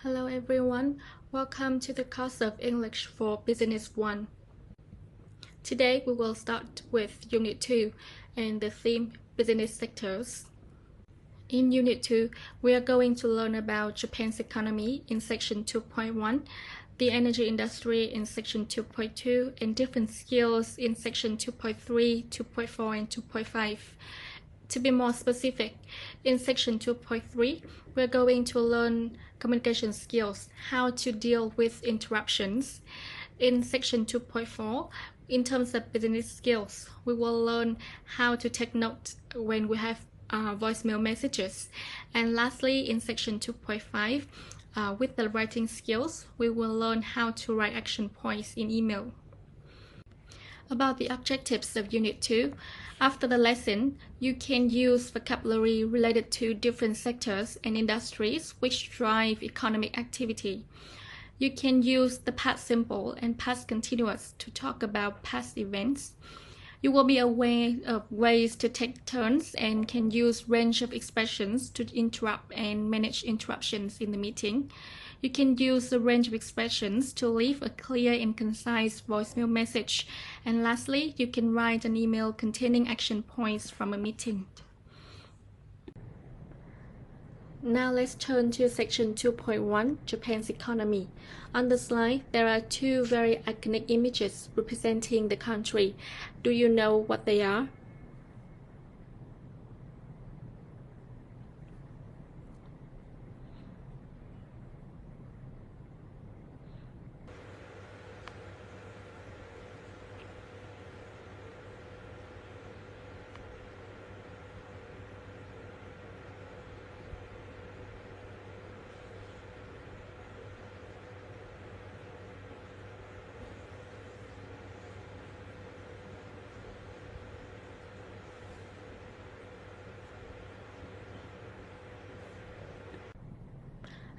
Hello everyone, welcome to the course of English for Business 1. Today we will start with Unit 2 and the theme Business Sectors. In Unit 2, we are going to learn about Japan's economy in Section 2.1, the energy industry in Section 2.2, and different skills in Section 2.3, 2.4, and 2.5. To be more specific, in Section 2.3, we're going to learn communication skills, how to deal with interruptions. In Section 2.4, in terms of business skills, we will learn how to take notes when we have voicemail messages. And lastly, in Section 2.5, with the writing skills, we will learn how to write action points in email. About the objectives of Unit 2, after the lesson, you can use vocabulary related to different sectors and industries which drive economic activity. You can use the past simple and past continuous to talk about past events. You will be aware of ways to take turns and can use range of expressions to interrupt and manage interruptions in the meeting. You can use a range of expressions to leave a clear and concise voicemail message. And lastly, you can write an email containing action points from a meeting. Now let's turn to Section 2.1, Japan's economy. On the slide, there are two very iconic images representing the country. Do you know what they are?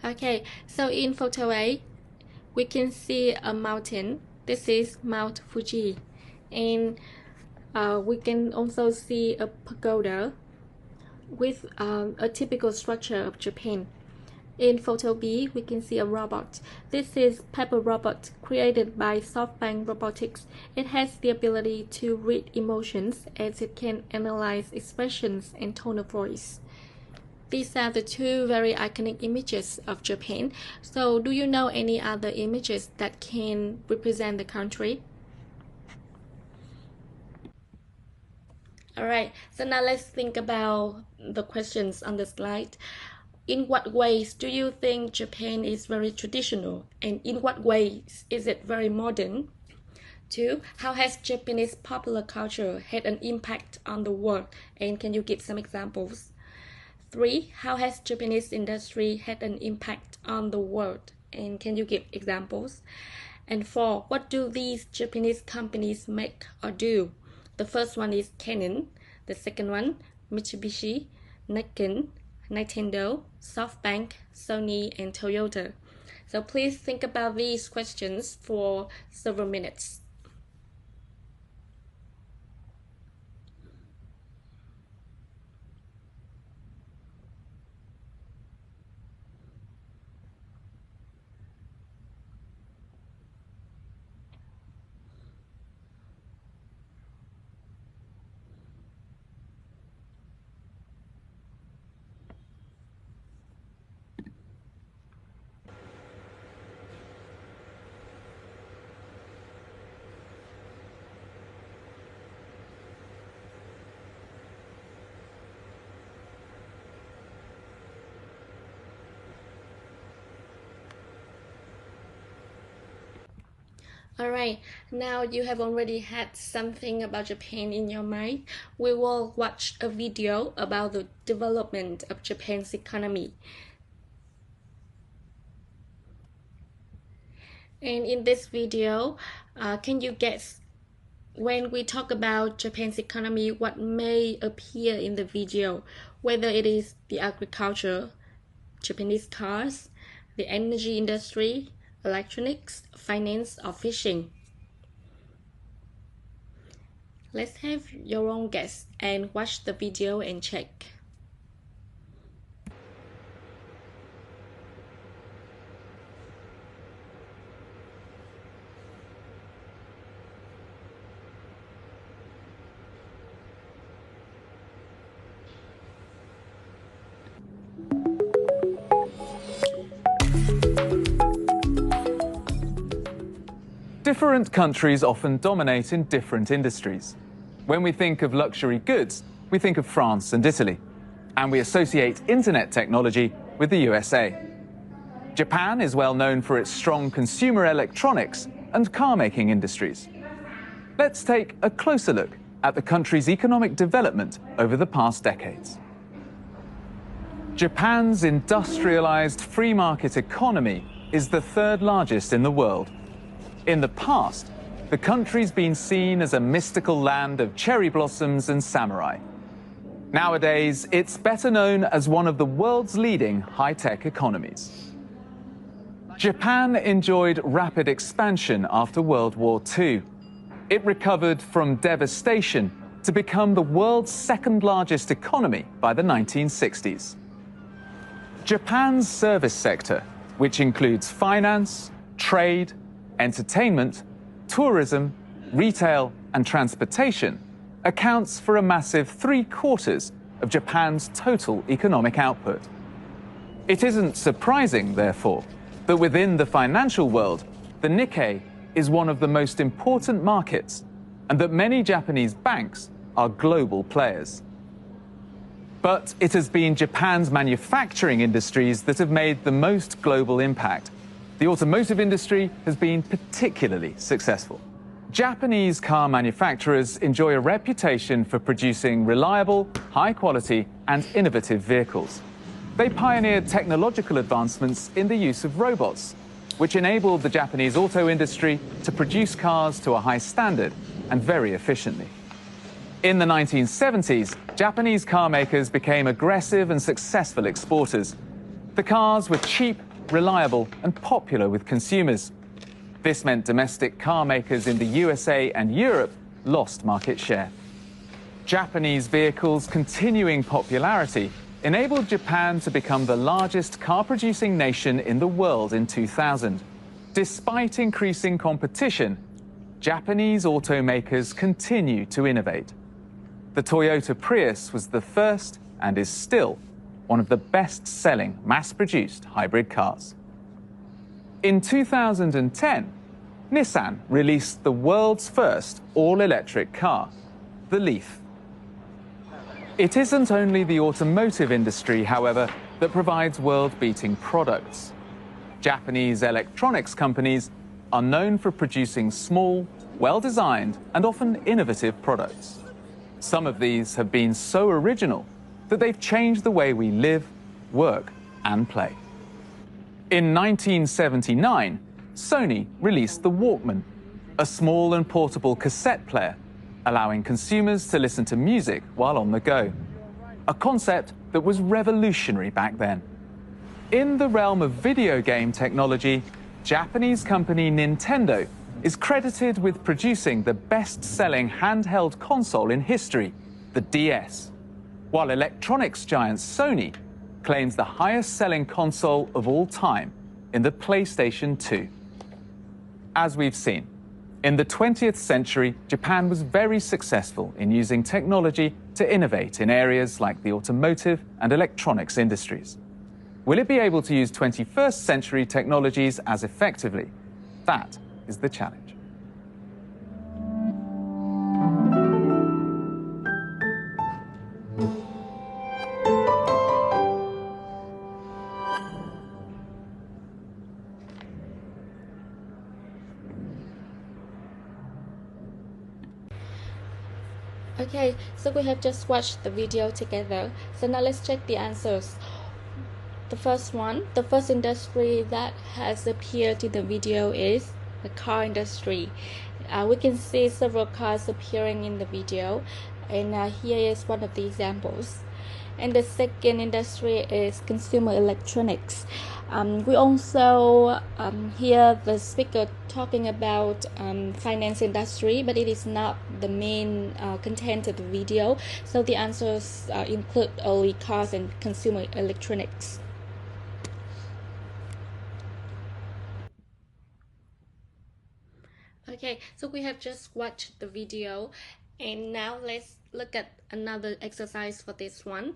Okay, so in photo A, we can see a mountain. This is Mount Fuji. And we can also see a pagoda with a typical structure of Japan. In photo B, we can see a robot. This is Paper Robot created by SoftBank Robotics. It has the ability to read emotions as it can analyze expressions and tone of voice. These are the two very iconic images of Japan. So do you know any other images that can represent the country? Alright, so now let's think about the questions on the slide. In what ways do you think Japan is very traditional? And in what ways is it very modern? 2. How has Japanese popular culture had an impact on the world? And can you give some examples? 3. How has Japanese industry had an impact on the world? And can you give examples? And 4. What do these Japanese companies make or do? The first one is Canon. The second one, Mitsubishi, Nikon, Nintendo, SoftBank, Sony, and Toyota. So please think about these questions for several minutes. Alright, now you have already had something about Japan in your mind. We will watch a video about the development of Japan's economy. And in this video, can you guess when we talk about Japan's economy, what may appear in the video, whether it is the agriculture, Japanese cars, the energy industry, electronics, finance, or fishing? Let's have your own guess and watch the video and check. Different countries often dominate in different industries. When we think of luxury goods, we think of France and Italy, and we associate internet technology with the USA. Japan is well known for its strong consumer electronics and car-making industries. Let's take a closer look at the country's economic development over the past decades. Japan's industrialized free market economy is the third largest in the world. In the past, the country's been seen as a mystical land of cherry blossoms and samurai. Nowadays, it's better known as one of the world's leading high-tech economies. Japan enjoyed rapid expansion after World War II. It recovered from devastation to become the world's second-largest economy by the 1960s. Japan's service sector, which includes finance, trade, entertainment, tourism, retail, and transportation, accounts for a massive 3/4 of Japan's total economic output. It isn't surprising, therefore, that within the financial world, the Nikkei is one of the most important markets, and that many Japanese banks are global players. But it has been Japan's manufacturing industries that have made the most global impact. The automotive industry has been particularly successful. Japanese car manufacturers enjoy a reputation for producing reliable, high-quality, and innovative vehicles. They pioneered technological advancements in the use of robots, which enabled the Japanese auto industry to produce cars to a high standard and very efficiently. In the 1970s, Japanese car makers became aggressive and successful exporters. The cars were cheap, reliable, and popular with consumers. This meant domestic car makers in the USA and Europe lost market share. Japanese vehicles' continuing popularity enabled Japan to become the largest car-producing nation in the world in 2000. Despite increasing competition, Japanese automakers continue to innovate. The Toyota Prius was the first and is still one of the best-selling mass-produced hybrid cars. In 2010, Nissan released the world's first all-electric car, the Leaf. It isn't only the automotive industry, however, that provides world-beating products. Japanese electronics companies are known for producing small, well-designed, and often innovative products. Some of these have been so original that they've changed the way we live, work, and play. In 1979, Sony released the Walkman, a small and portable cassette player, allowing consumers to listen to music while on the go, a concept that was revolutionary back then. In the realm of video game technology, Japanese company Nintendo is credited with producing the best-selling handheld console in history, the DS, while electronics giant Sony claims the highest-selling console of all time in the PlayStation 2. As we've seen, in the 20th century, Japan was very successful in using technology to innovate in areas like the automotive and electronics industries. Will it be able to use 21st century technologies as effectively? That is the challenge. Okay, so we have just watched the video together. So now let's check the answers. The first one, the first industry that has appeared in the video is the car industry. We can see several cars appearing in the video, and here is one of the examples. And the second industry is consumer electronics. We also hear the speaker talking about finance industry, but it is not the main content of the video. So the answers include only cars and consumer electronics. Okay, so we have just watched the video, and now let's look at another exercise for this one.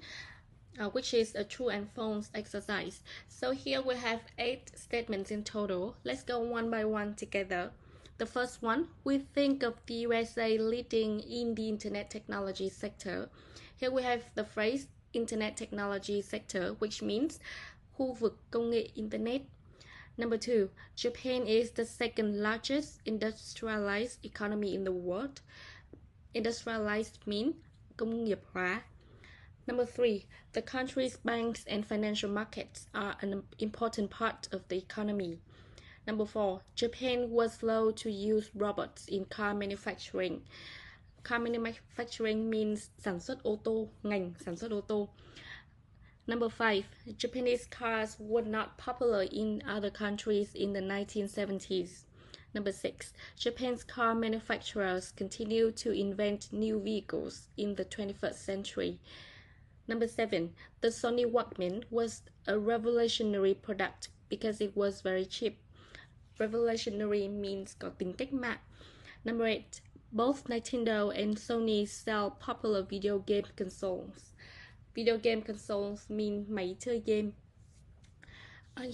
which is a true and false exercise. So here we have 8 statements in total. Let's go one by one together. The first one, we think of the USA leading in the internet technology sector. Here we have the phrase internet technology sector, which means khu vực công nghệ internet. Number 2, Japan is the second largest industrialized economy in the world. Industrialized means công nghiệp hóa. Number 3, the country's banks and financial markets are an important part of the economy. Number 4, Japan was slow to use robots in car manufacturing. Car manufacturing means sản xuất ô tô, ngành sản xuất ô tô. Number 5, Japanese cars were not popular in other countries in the 1970s. Number 6, Japan's car manufacturers continue to invent new vehicles in the 21st century. Number 7, the Sony Walkman was a revolutionary product because it was very cheap. Revolutionary means có tính cách mạng. Number 8, both Nintendo and Sony sell popular video game consoles. Video game consoles mean máy chơi game.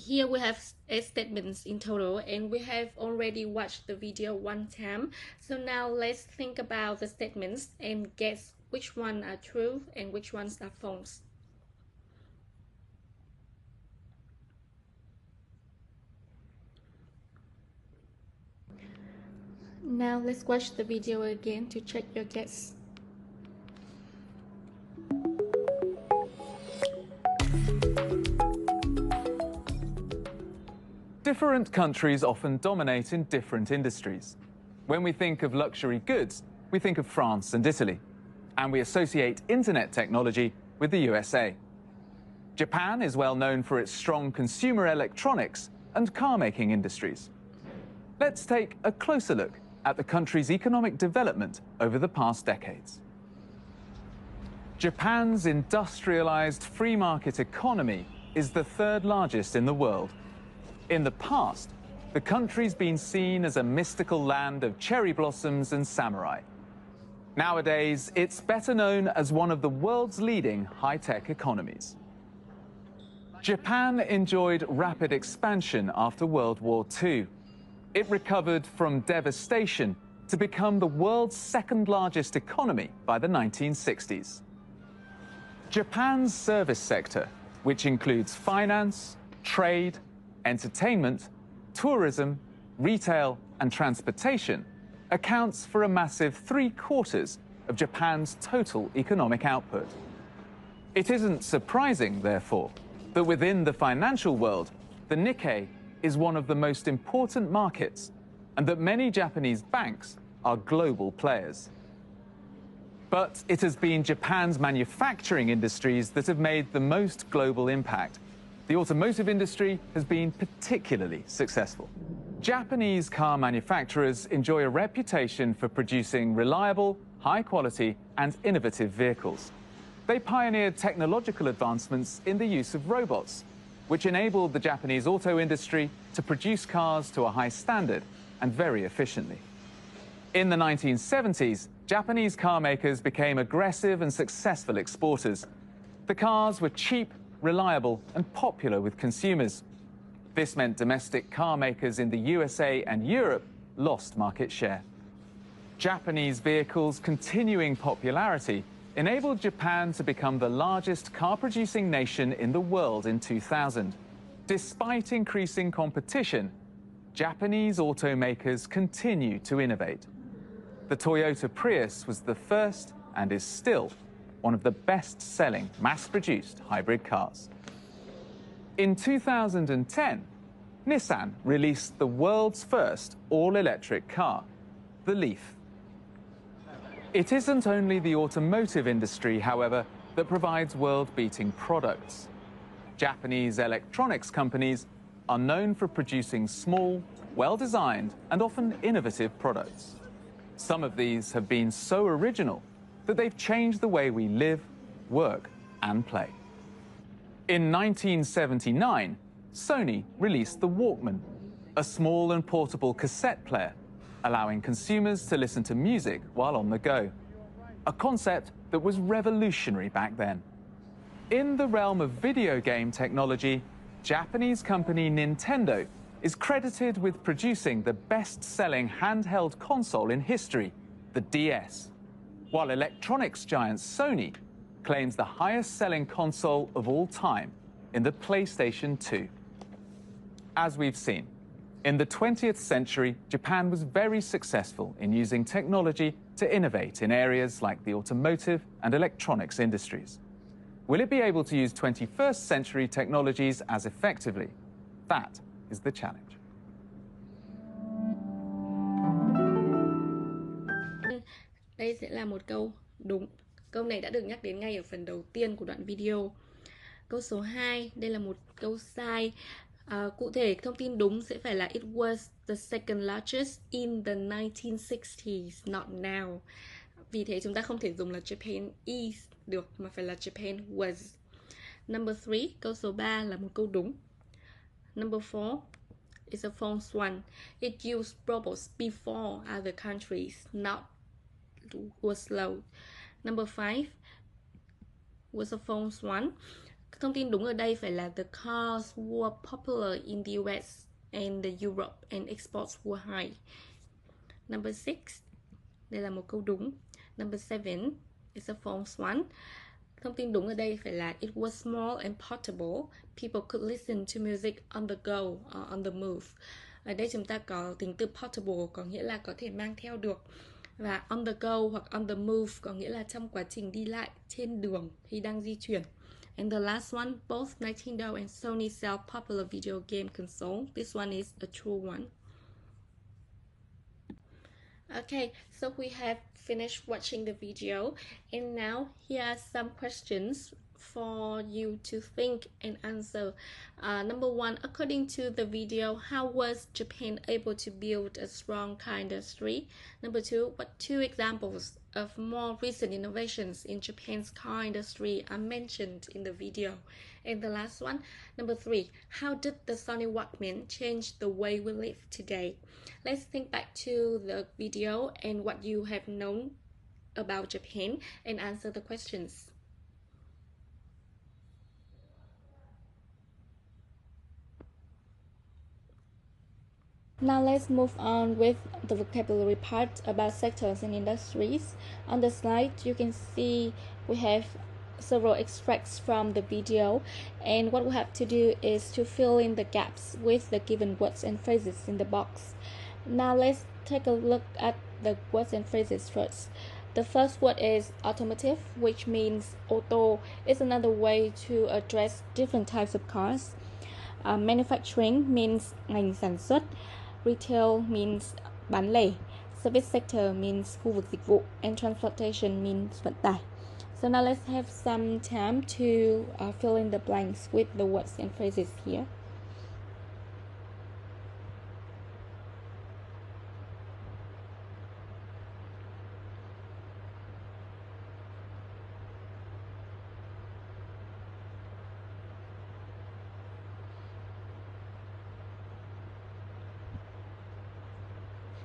Here we have 8 statements in total, and we have already watched the video one time. So now let's think about the statements and guess which ones are true and which ones are false. Now let's watch the video again to check your guess. Different countries often dominate in different industries. When we think of luxury goods, we think of France and Italy, and we associate internet technology with the USA. Japan is well known for its strong consumer electronics and car-making industries. Let's take a closer look at the country's economic development over the past decades. Japan's industrialized free market economy is the third largest in the world. In the past, the country's been seen as a mystical land of cherry blossoms and samurai. Nowadays, it's better known as one of the world's leading high-tech economies. Japan enjoyed rapid expansion after World War II. It recovered from devastation to become the world's second-largest economy by the 1960s. Japan's service sector, which includes finance, trade, entertainment, tourism, retail, and transportation, accounts for a massive 3/4 of Japan's total economic output. It isn't surprising, therefore, that within the financial world, the Nikkei is one of the most important markets, and that many Japanese banks are global players. But it has been Japan's manufacturing industries that have made the most global impact. The automotive industry has been particularly successful. Japanese car manufacturers enjoy a reputation for producing reliable, high-quality, and innovative vehicles. They pioneered technological advancements in the use of robots, which enabled the Japanese auto industry to produce cars to a high standard and very efficiently. In the 1970s, Japanese car makers became aggressive and successful exporters. The cars were cheap, reliable, and popular with consumers. This meant domestic car makers in the USA and Europe lost market share. Japanese vehicles' continuing popularity enabled Japan to become the largest car-producing nation in the world in 2000. Despite increasing competition, Japanese automakers continue to innovate. The Toyota Prius was the first and is still one of the best-selling mass-produced hybrid cars. In 2010, Nissan released the world's first all-electric car, the Leaf. It isn't only the automotive industry, however, that provides world-beating products. Japanese electronics companies are known for producing small, well-designed, and often innovative products. Some of these have been so original that they've changed the way we live, work, and play. In 1979, Sony released the Walkman, a small and portable cassette player, allowing consumers to listen to music while on the go, a concept that was revolutionary back then. In the realm of video game technology, Japanese company Nintendo is credited with producing the best-selling handheld console in history, the DS, while electronics giant Sony claims the highest-selling console of all time in the PlayStation 2. As we've seen, in the 20th century, Japan was very successful in using technology to innovate in areas like the automotive and electronics industries. Will it be able to use 21st century technologies as effectively? That is the challenge. Đây sẽ là một câu đúng. Câu này đã được nhắc đến ngay ở phần đầu tiên của đoạn video. Câu số 2, đây là một câu sai. Cụ thể, thông tin đúng sẽ phải là it was the second largest in the 1960s, not now. Vì thế chúng ta không thể dùng là Japan is được, mà phải là Japan was. Number 3, câu số 3 là một câu đúng. Number 4 is a false one. It used robots before other countries, not was slow. Number 5 was a false one. Thông tin đúng ở đây phải là the cars were popular in the US and the Europe and exports were high. Number 6, đây là một câu đúng. Number 7 is a false one. Thông tin đúng ở đây phải là it was small and portable. People could listen to music on the go or on the move. Ở đây chúng ta có tính từ portable có nghĩa là có thể mang theo được. Và on the go hoặc on the move có nghĩa là trong quá trình đi lại, trên đường, khi đang di chuyển. And the last one, both Nintendo and Sony sell popular video game console. This one is a true one. Okay, so we have finished watching the video, and now here are some questions for you to think and answer. Number 1, according to the video, how was Japan able to build a strong car industry? Number 2, what 2 examples of more recent innovations in Japan's car industry are mentioned in the video? And the last one, number 3, how did the Sony Walkman change the way we live today? Let's think back to the video and what you have known about Japan and answer the questions. Now let's move on with the vocabulary part about sectors and industries. On the slide, you can see we have several extracts from the video, and what we have to do is to fill in the gaps with the given words and phrases in the box. Now let's take a look at the words and phrases first. The first word is automotive, which means auto. It's another way to address different types of cars. Manufacturing means ngành sản xuất. Retail means bán lẻ. Service sector means khu vực dịch vụ. And transportation means vận tải. So now let's have some time to fill in the blanks with the words and phrases here.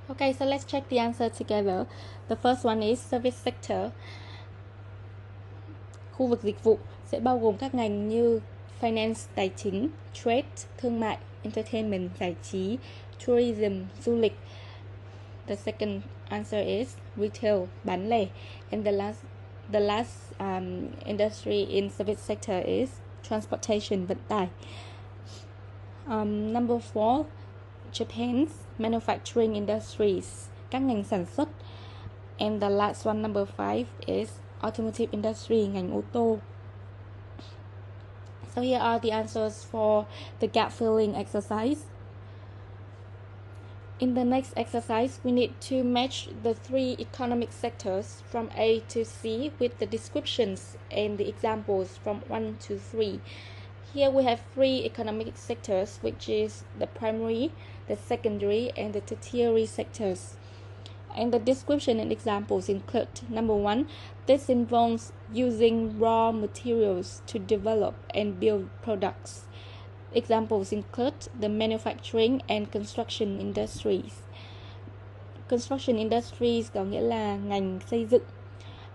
Okay, so let's check the answer together. The first one is service sector. Khu vực dịch vụ sẽ bao gồm các ngành như finance, tài chính, trade, thương mại, entertainment, giải trí, tourism, du lịch. The second answer is retail, bán lẻ. And the last industry in service sector is transportation, vận tải. Number 4, Japan's manufacturing industries, các ngành sản xuất. And the last one, number 5, is automotive industry, ngành ô tô. So here are the answers for the gap filling exercise. In the next exercise, we need to match the 3 economic sectors from A to C with the descriptions and the examples from 1 to 3. Here we have 3 economic sectors, which is the primary, the secondary, and the tertiary sectors. And the description and examples include: number 1, this involves using raw materials to develop and build products. Examples include the manufacturing and construction industries. Construction industries có nghĩa là ngành xây dựng.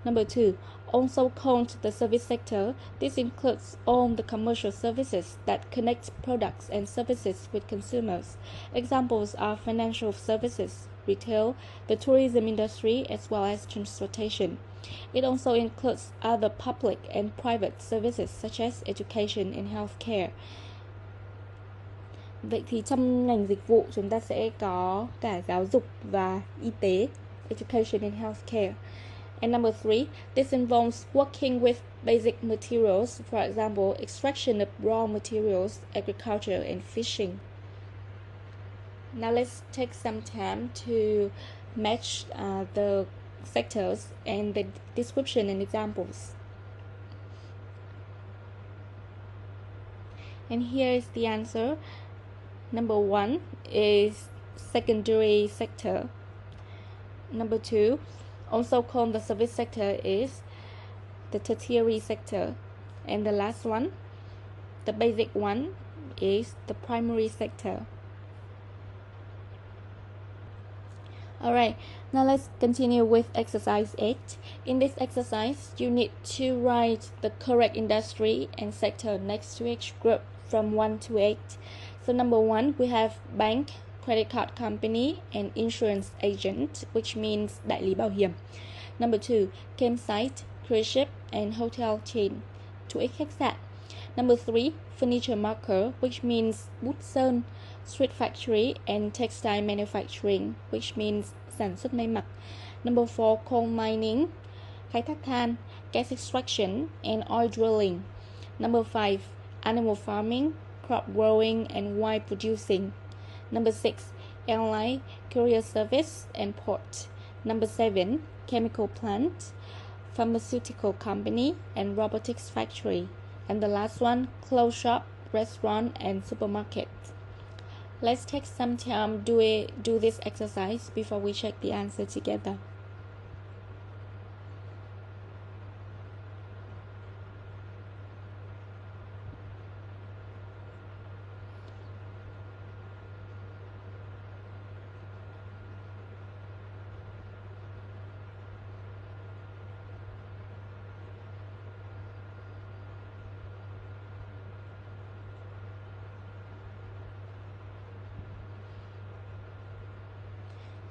Number 2, also called the service sector. This includes all the commercial services that connect products and services with consumers. Examples are financial services, retail, the tourism industry, as well as transportation. It also includes other public and private services such as education and healthcare. Vậy thì trong ngành dịch vụ chúng ta sẽ có cả giáo dục và y tế, education and healthcare. And number 3, this involves working with basic materials, for example, extraction of raw materials, agriculture, and fishing. Now let's take some time to match the sectors and the description and examples. And here is the answer. Number 1 is secondary sector. Number 2, also called the service sector, is the tertiary sector. And the last one, the basic one, is the primary sector. Alright, now let's continue with exercise 8. In this exercise, you need to write the correct industry and sector next to each group from 1 to 8. So number 1, we have bank, credit card company, and insurance agent, which means đại lý bảo hiểm. Number 2, campsite, cruise ship, and hotel chain, chủ ích khách sạn. Number 3, furniture maker, which means bút sơn, street factory, and textile manufacturing, which means sản xuất may mặc. Number 4, coal mining, khai thác than, gas extraction, and oil drilling. Number 5, animal farming, crop growing, and wine producing. Number 6, airline, courier service, and port. Number 7, chemical plant, pharmaceutical company, and robotics factory. And the last one, clothes shop, restaurant, and supermarket. Let's take some time to do this exercise before we check the answer together.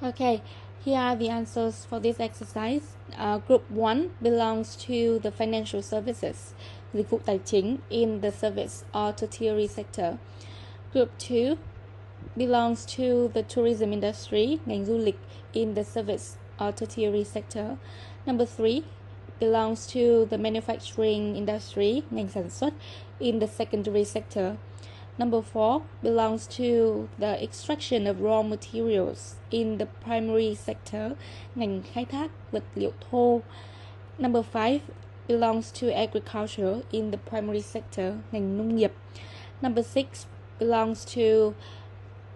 Okay, here are the answers for this exercise. Group 1 belongs to the financial services, dịch vụ tài chính, in the service or tertiary sector. Group 2 belongs to the tourism industry, ngành du lịch, in the service or tertiary sector. Number 3 belongs to the manufacturing industry, ngành sản xuất, in the secondary sector. Number 4 belongs to the extraction of raw materials in the primary sector, ngành khai thác vật liệu thô. Number 5 belongs to agriculture in the primary sector, ngành nông nghiệp. Number 6 belongs to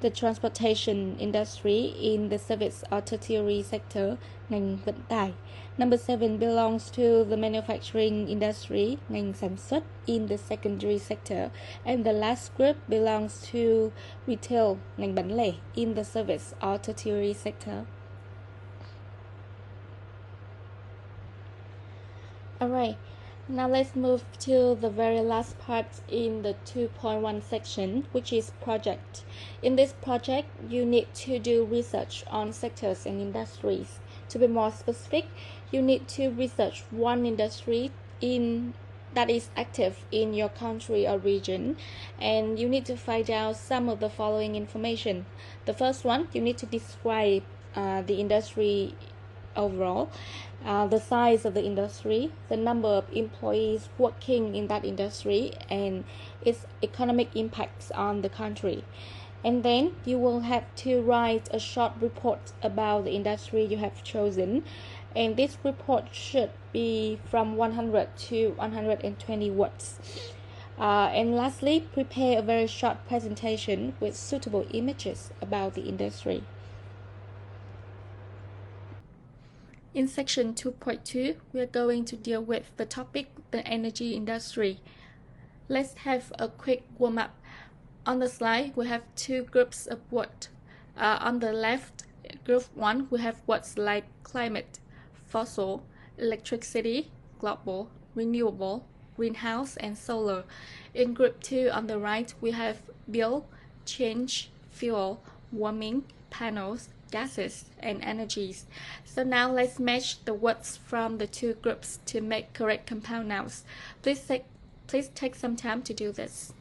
the transportation industry in the service or tertiary sector, ngành vận tải. Number 7 belongs to the manufacturing industry, ngành sản xuất, in the secondary sector. And the last group belongs to retail, ngành bán lẻ, in the service or tertiary sector. Alright, now let's move to the very last part in the 2.1 section, which is project. In this project, you need to do research on sectors and industries. To be more specific, you need to research one industry that is active in your country or region, and you need to find out some of the following information. The first one, you need to describe the industry overall, the size of the industry, the number of employees working in that industry, and its economic impacts on the country. And then you will have to write a short report about the industry you have chosen, and this report should be from 100 to 120 words. And lastly, prepare a very short presentation with suitable images about the industry. In section 2.2, we are going to deal with the topic, the energy industry. Let's have a quick warm-up. On the slide, we have two groups of words. On the left, group 1, we have words like climate, fossil, electricity, global, renewable, greenhouse, and solar. In group 2 on the right, we have bill, change, fuel, warming, panels, gases, and energies. So now let's match the words from the two groups to make correct compound nouns. Please take some time to do this.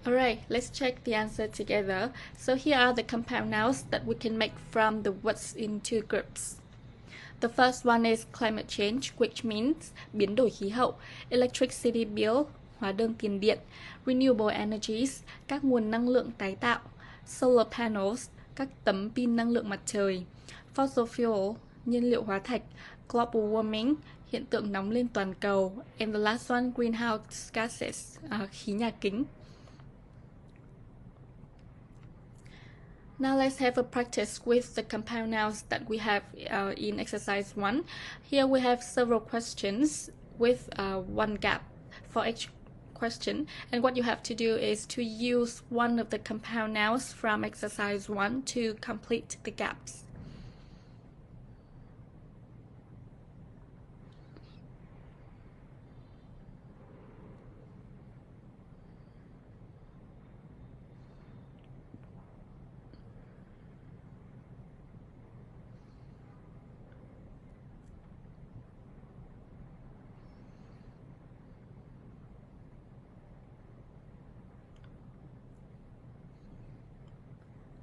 Alright, let's check the answer together. So here are the compound nouns that we can make from the words in two groups. The first one is climate change, which means biến đổi khí hậu, electricity bill, hóa đơn tiền điện, renewable energies, các nguồn năng lượng tái tạo, solar panels, các tấm pin năng lượng mặt trời, fossil fuel, nhiên liệu hóa thạch, global warming, hiện tượng nóng lên toàn cầu, and the last one, greenhouse gases, khí nhà kính. Now let's have a practice with the compound nouns that we have in exercise 1. Here we have several questions with one gap for each question. And what you have to do is to use one of the compound nouns from exercise 1 to complete the gaps.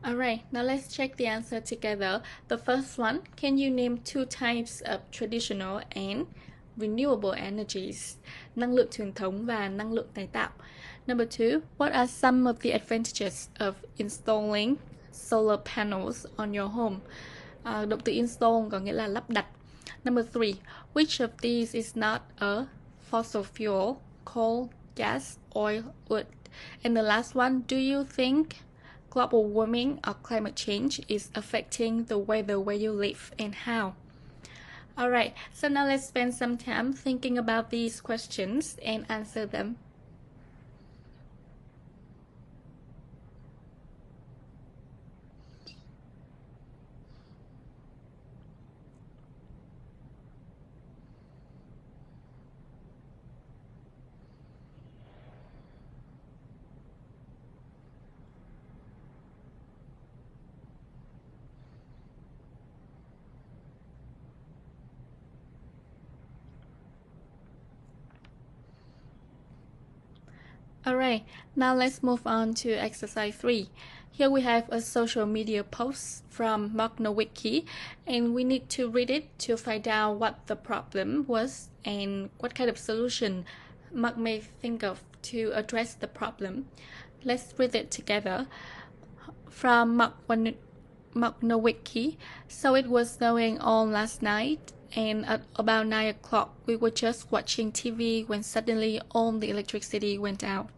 Alright, now let's check the answer together. The first one, can you name two types of traditional and renewable energies? Năng lượng truyền thống và năng lượng tái tạo. Number 2, what are some of the advantages of installing solar panels on your home? Động từ install có nghĩa là lắp đặt. Number 3, which of these is not a fossil fuel, coal, gas, oil, wood? And the last one, do you think global warming or climate change is affecting the weather where you live and how? Alright, so now let's spend some time thinking about these questions and answer them. Alright, now let's move on to exercise 3. Here we have a social media post from Mark Nowicki, and we need to read it to find out what the problem was and what kind of solution Mark may think of to address the problem. Let's read it together. From Mark Nowicki. So it was snowing all last night, and at about 9 o'clock, we were just watching TV when suddenly all the electricity went out.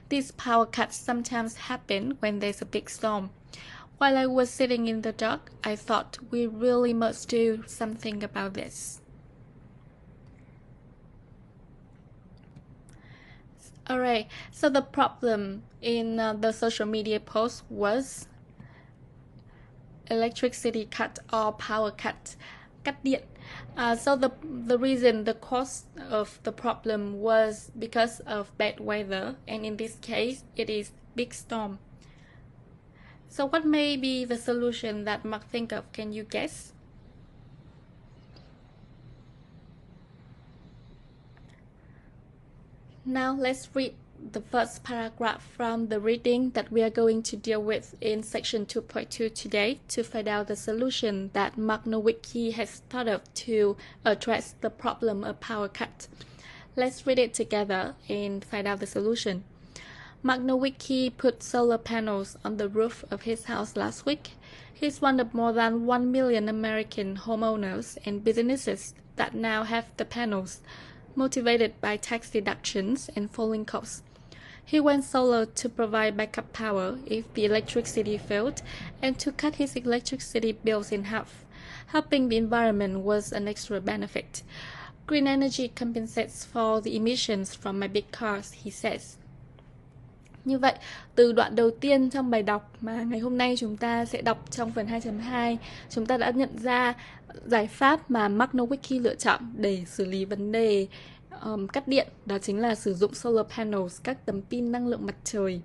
These power cuts sometimes happen when there's a big storm. While I was sitting in the dark, I thought we really must do something about this. Alright, so the problem in the social media post was electricity cut or power cut, cắt điện. So the reason, the cause of the problem was because of bad weather, and in this case, it is big storm. So what may be the solution that Mark think of? Can you guess? Now let's read the first paragraph from the reading that we are going to deal with in section 2.2 today to find out the solution that Mark Nowicki has thought of to address the problem of power cut. Let's read it together and find out the solution. Mark Nowicki put solar panels on the roof of his house last week. He's one of more than 1 million American homeowners and businesses that now have the panels, motivated by tax deductions and falling costs. He went solar to provide backup power if the electricity failed and to cut his electricity bills in half. Helping the environment was an extra benefit. Green energy compensates for the emissions from my big cars, he says. Như vậy, từ đoạn đầu tiên trong bài đọc mà ngày hôm nay chúng ta sẽ đọc trong phần 2.2, chúng ta đã nhận ra giải pháp mà Mark Nowicki lựa chọn để xử lý vấn đề cắt điện, đó chính là sử dụng solar panels, các tấm pin năng lượng mặt trời.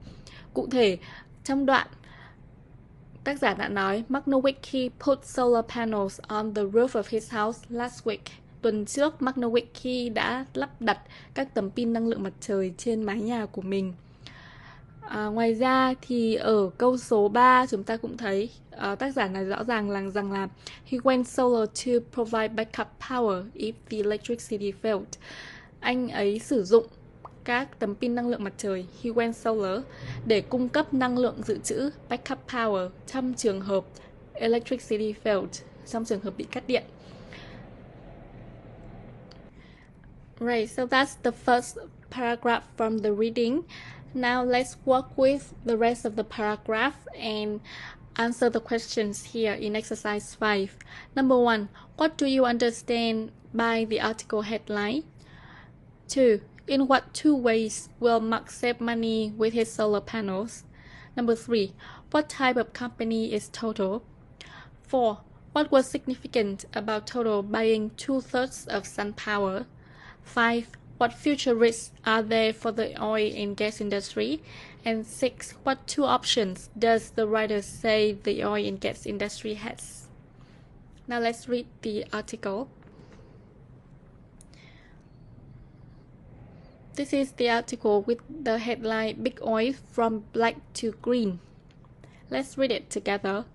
Cụ thể, trong đoạn, tác giả đã nói, Mark Nowicki put solar panels on the roof of his house last week. Tuần trước, Mark Nowicki đã lắp đặt các tấm pin năng lượng mặt trời trên mái nhà của mình. Ngoài ra thì ở câu số 3 chúng ta cũng thấy tác giả nói rõ ràng rằng là he went solar to provide backup power if the electricity failed. Anh ấy sử dụng các tấm pin năng lượng mặt trời, he went solar, để cung cấp năng lượng dự trữ, backup power, trong trường hợp electricity failed, trong trường hợp bị cắt điện. Right, so that's the first paragraph from the reading. Now let's work with the rest of the paragraph and answer the questions here in exercise 5. Number 1, what do you understand by the article headline? 2, in what two ways will Mark save money with his solar panels? Number 3, what type of company is Total? 4, what was significant about Total buying 2/3 of sun power? 5, what future risks are there for the oil and gas industry? And 6, what two options does the writer say the oil and gas industry has? Now let's read the article. This is the article with the headline Big Oil from Black to Green. Let's read it together.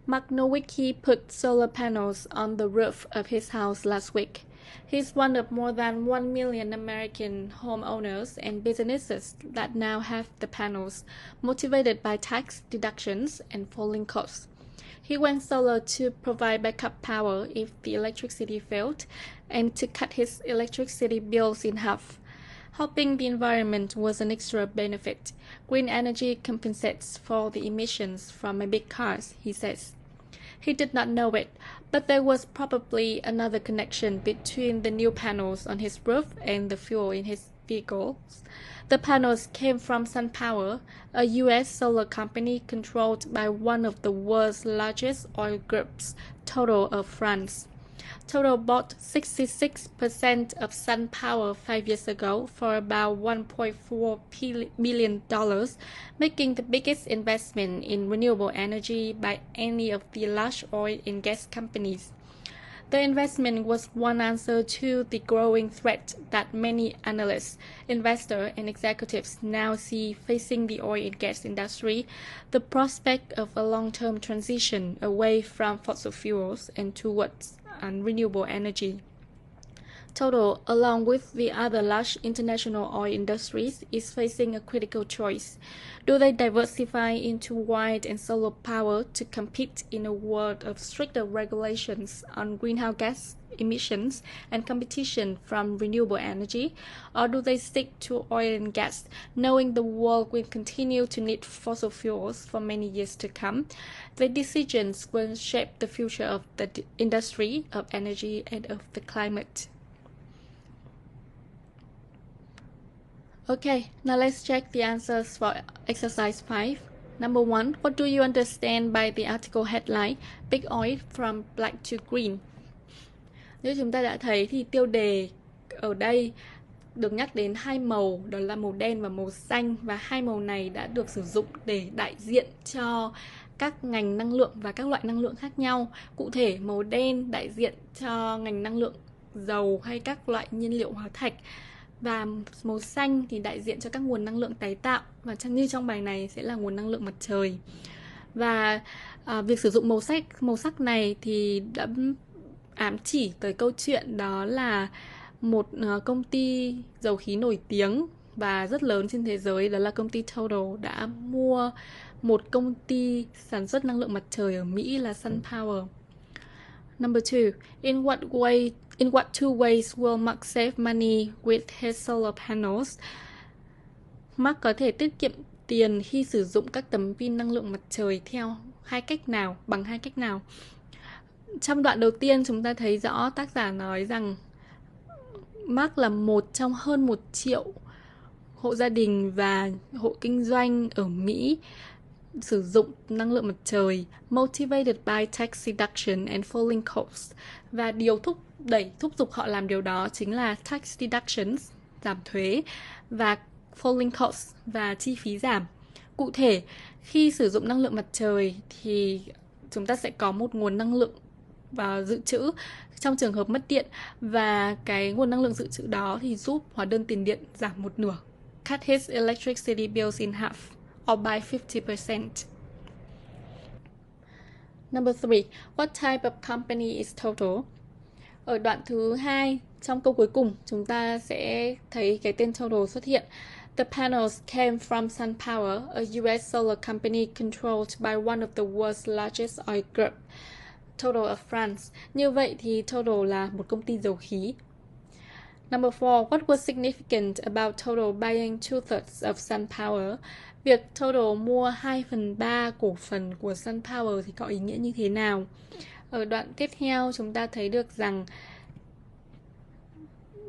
Mark Nowicki put solar panels on the roof of his house last week. He's one of more than 1 million American homeowners and businesses that now have the panels, motivated by tax deductions and falling costs. He went solar to provide backup power if the electricity failed and to cut his electricity bills in half. Helping the environment was an extra benefit. Green energy compensates for the emissions from my big cars, he says. He did not know it, but there was probably another connection between the new panels on his roof and the fuel in his vehicles. The panels came from SunPower, a U.S. solar company controlled by one of the world's largest oil groups, Total of France. Total bought 66% of SunPower 5 years ago for about $1.4 billion, making the biggest investment in renewable energy by any of the large oil and gas companies. The investment was one answer to the growing threat that many analysts, investors, and executives now see facing the oil and gas industry, the prospect of a long-term transition away from fossil fuels and towards renewable energy. Total, along with the other large international oil industries, is facing a critical choice. Do they diversify into wind and solar power to compete in a world of stricter regulations on greenhouse gas emissions and competition from renewable energy? Or do they stick to oil and gas, knowing the world will continue to need fossil fuels for many years to come? Their decisions will shape the future of the industry, of energy, and of the climate. Okay, now let's check the answers for exercise 5. Number 1, what do you understand by the article headline Big Oil from Black to Green? Như chúng ta đã thấy thì tiêu đề ở đây được nhắc đến hai màu, đó là màu đen và màu xanh, và hai màu này đã được sử dụng để đại diện cho các ngành năng lượng và các loại năng lượng khác nhau. Cụ thể, màu đen đại diện cho ngành năng lượng dầu hay các loại nhiên liệu hóa thạch, và màu xanh thì đại diện cho các nguồn năng lượng tái tạo, và như trong bài này sẽ là nguồn năng lượng mặt trời. Và việc sử dụng màu sắc này thì đã ám chỉ tới câu chuyện đó là một công ty dầu khí nổi tiếng và rất lớn trên thế giới, đó là công ty Total, đã mua một công ty sản xuất năng lượng mặt trời ở Mỹ là SunPower. Number 2, in what two ways will Mark save money with his solar panels? Mark có thể tiết kiệm tiền khi sử dụng các tấm pin năng lượng mặt trời theo bằng hai cách nào? Trong đoạn đầu tiên chúng ta thấy rõ tác giả nói rằng Mark là một trong hơn 1 triệu hộ gia đình và hộ kinh doanh ở Mỹ sử dụng năng lượng mặt trời, motivated by tax deduction and falling costs. Và điều thúc giục họ làm điều đó chính là tax deductions, giảm thuế, và falling costs, và chi phí giảm. Cụ thể, khi sử dụng năng lượng mặt trời thì chúng ta sẽ có một nguồn năng lượng và dự trữ trong trường hợp mất điện, và cái nguồn năng lượng dự trữ đó thì giúp hóa đơn tiền điện giảm một nửa, cut his electricity bills in half or by 50%. Number 3. What type of company is total? Ở đoạn thứ 2, trong câu cuối cùng, chúng ta sẽ thấy cái tên total xuất hiện. The panels came from SunPower, a US solar company controlled by one of the world's largest oil group, Total of France. Như vậy thì Total là một công ty dầu khí. Number 4. What was significant about Total buying 2/3 of SunPower? Việc Total mua 2/3 cổ phần của SunPower thì có ý nghĩa như thế nào? Ở đoạn tiếp theo chúng ta thấy được rằng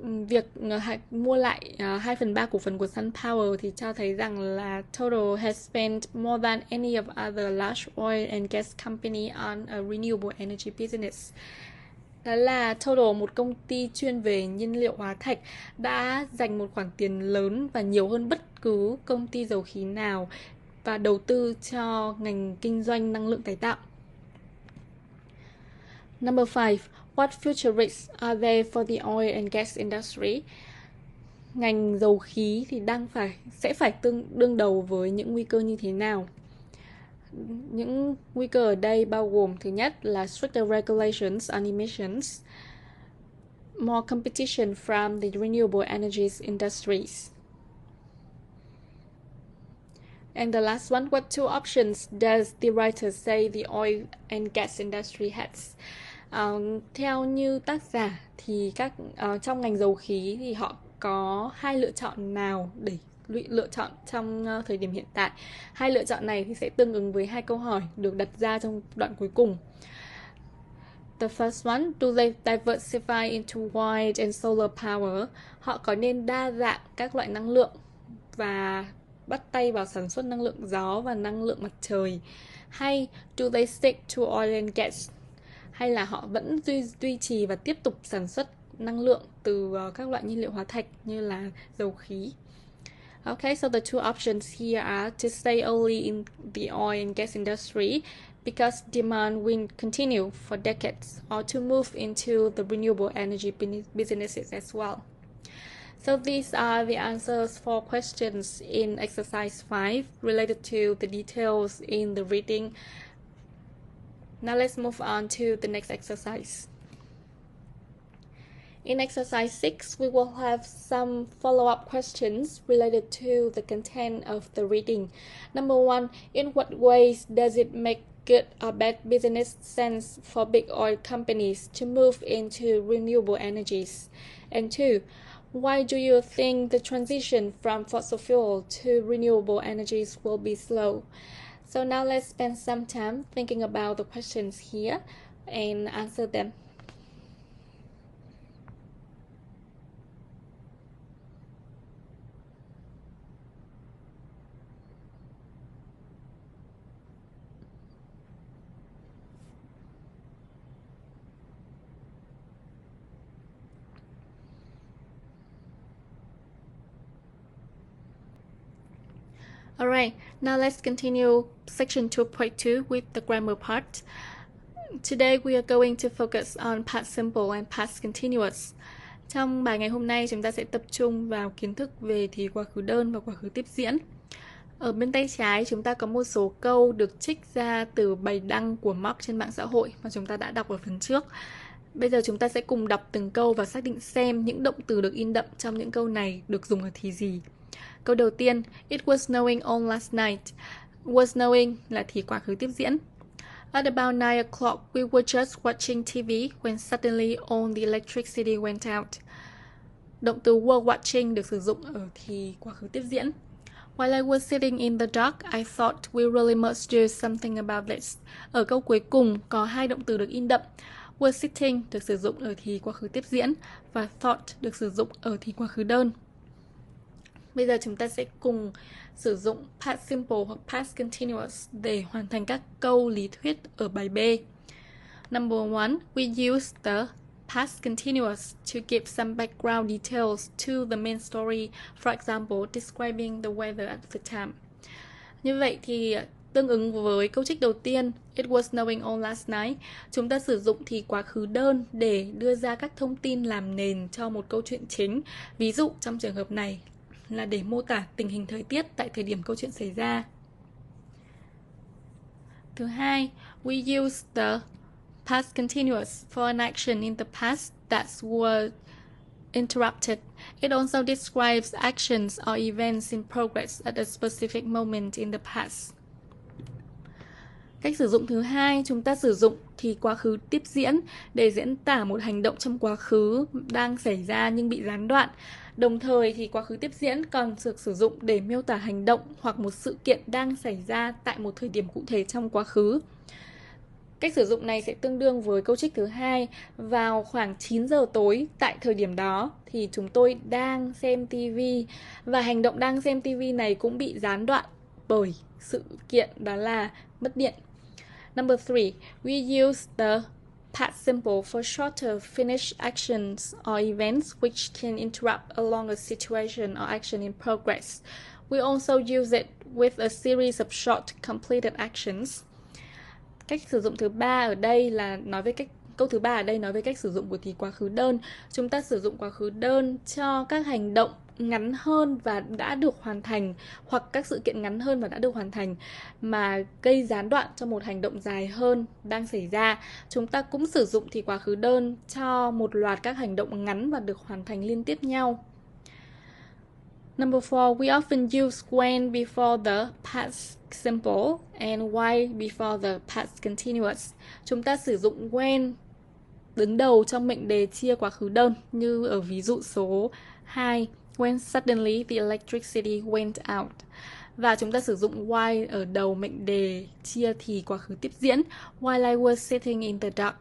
việc mua lại 2/3 cổ phần của SunPower thì cho thấy rằng là Total has spent more than any of other large oil and gas company on a renewable energy business. Đó là Total, một công ty chuyên về nhiên liệu hóa thạch, đã dành một khoản tiền lớn và nhiều hơn bất cứ công ty dầu khí nào và đầu tư cho ngành kinh doanh năng lượng tái tạo. Number 5. What future risks are there for the oil and gas industry? Ngành dầu khí thì sẽ phải đương đầu với những nguy cơ như thế nào? Những nguy cơ ở đây bao gồm thứ nhất là stricter regulations on emissions, more competition from the renewable energies industries. And the last one, what two options does the writer say the oil and gas industry has? Theo như tác giả thì trong ngành dầu khí thì họ có hai lựa chọn nào để lựa chọn trong thời điểm hiện tại. Hai lựa chọn này thì sẽ tương ứng với hai câu hỏi được đặt ra trong đoạn cuối cùng. The first one, do they diversify into wind and solar power? Họ có nên đa dạng các loại năng lượng và bắt tay vào sản xuất năng lượng gió và năng lượng mặt trời? Hay do they stick to oil and gas? Hay là họ vẫn duy trì và tiếp tục sản xuất năng lượng từ các loại nhiên liệu hóa thạch như là dầu khí? Okay, so the two options here are to stay only in the oil and gas industry because demand will continue for decades, or to move into the renewable energy businesses as well. So these are the answers for questions in exercise 5 related to the details in the reading. Now let's move on to the next exercise. In exercise 6, we will have some follow-up questions related to the content of the reading. Number 1, in what ways does it make good or bad business sense for big oil companies to move into renewable energies? And 2, why do you think the transition from fossil fuel to renewable energies will be slow? So now let's spend some time thinking about the questions here and answer them. Alright, now let's continue section 2.2 with the grammar part. Today we are going to focus on past simple and past continuous. Trong bài ngày hôm nay chúng ta sẽ tập trung vào kiến thức về thì quá khứ đơn và quá khứ tiếp diễn. Ở bên tay trái chúng ta có một số câu được trích ra từ bài đăng của Mark trên mạng xã hội mà chúng ta đã đọc ở phần trước. Bây giờ chúng ta sẽ cùng đọc từng câu và xác định xem những động từ được in đậm trong những câu này được dùng ở thì gì. Câu đầu tiên, it was snowing on last night. Was snowing là thì quá khứ tiếp diễn. At about 9 o'clock, we were just watching TV when suddenly all the electricity went out. Động từ were watching được sử dụng ở thì quá khứ tiếp diễn. While I was sitting in the dark, I thought we really must do something about this. Ở câu cuối cùng có hai động từ được in đậm. Was sitting được sử dụng ở thì quá khứ tiếp diễn và thought được sử dụng ở thì quá khứ đơn. Bây giờ chúng ta sẽ cùng sử dụng past simple hoặc past continuous để hoàn thành các câu lý thuyết ở bài B. Number 1, we use the past continuous to give some background details to the main story, for example, describing the weather at the time. Như vậy thì tương ứng với câu trích đầu tiên, it was snowing all last night, chúng ta sử dụng thì quá khứ đơn để đưa ra các thông tin làm nền cho một câu chuyện chính. Ví dụ trong trường hợp này là để mô tả tình hình thời tiết tại thời điểm câu chuyện xảy ra. Thứ hai, we use the past continuous for an action in the past that was interrupted. It also describes actions or events in progress at a specific moment in the past. Cách sử dụng thứ hai, chúng ta sử dụng thì quá khứ tiếp diễn để diễn tả một hành động trong quá khứ đang xảy ra nhưng bị gián đoạn. Đồng thời thì quá khứ tiếp diễn còn được sử dụng để miêu tả hành động hoặc một sự kiện đang xảy ra tại một thời điểm cụ thể trong quá khứ. Cách sử dụng này sẽ tương đương với câu trích thứ hai. Vào khoảng 9 giờ tối tại thời điểm đó thì chúng tôi đang xem TV và hành động đang xem TV này cũng bị gián đoạn bởi sự kiện đó là mất điện. Number 3, we use the past simple for shorter finished actions or events which can interrupt a longer situation or action in progress. We also use it with a series of short completed actions. Cách sử dụng thứ ba ở đây là câu thứ ba ở đây nói về cách sử dụng của thì quá khứ đơn. Chúng ta sử dụng quá khứ đơn cho các hành động ngắn hơn và đã được hoàn thành hoặc các sự kiện ngắn hơn và đã được hoàn thành mà gây gián đoạn cho một hành động dài hơn đang xảy ra. Chúng ta cũng sử dụng thì quá khứ đơn cho một loạt các hành động ngắn và được hoàn thành liên tiếp nhau. Number 4, we often use quen before the past simple and why before the past continuous. Chúng ta sử dụng quen đứng đầu trong mệnh đề chia quá khứ đơn như ở ví dụ số 2, when suddenly the electricity went out. Và chúng ta sử dụng why ở đầu mệnh đề chia thì quá khứ tiếp diễn, while I was sitting in the dark.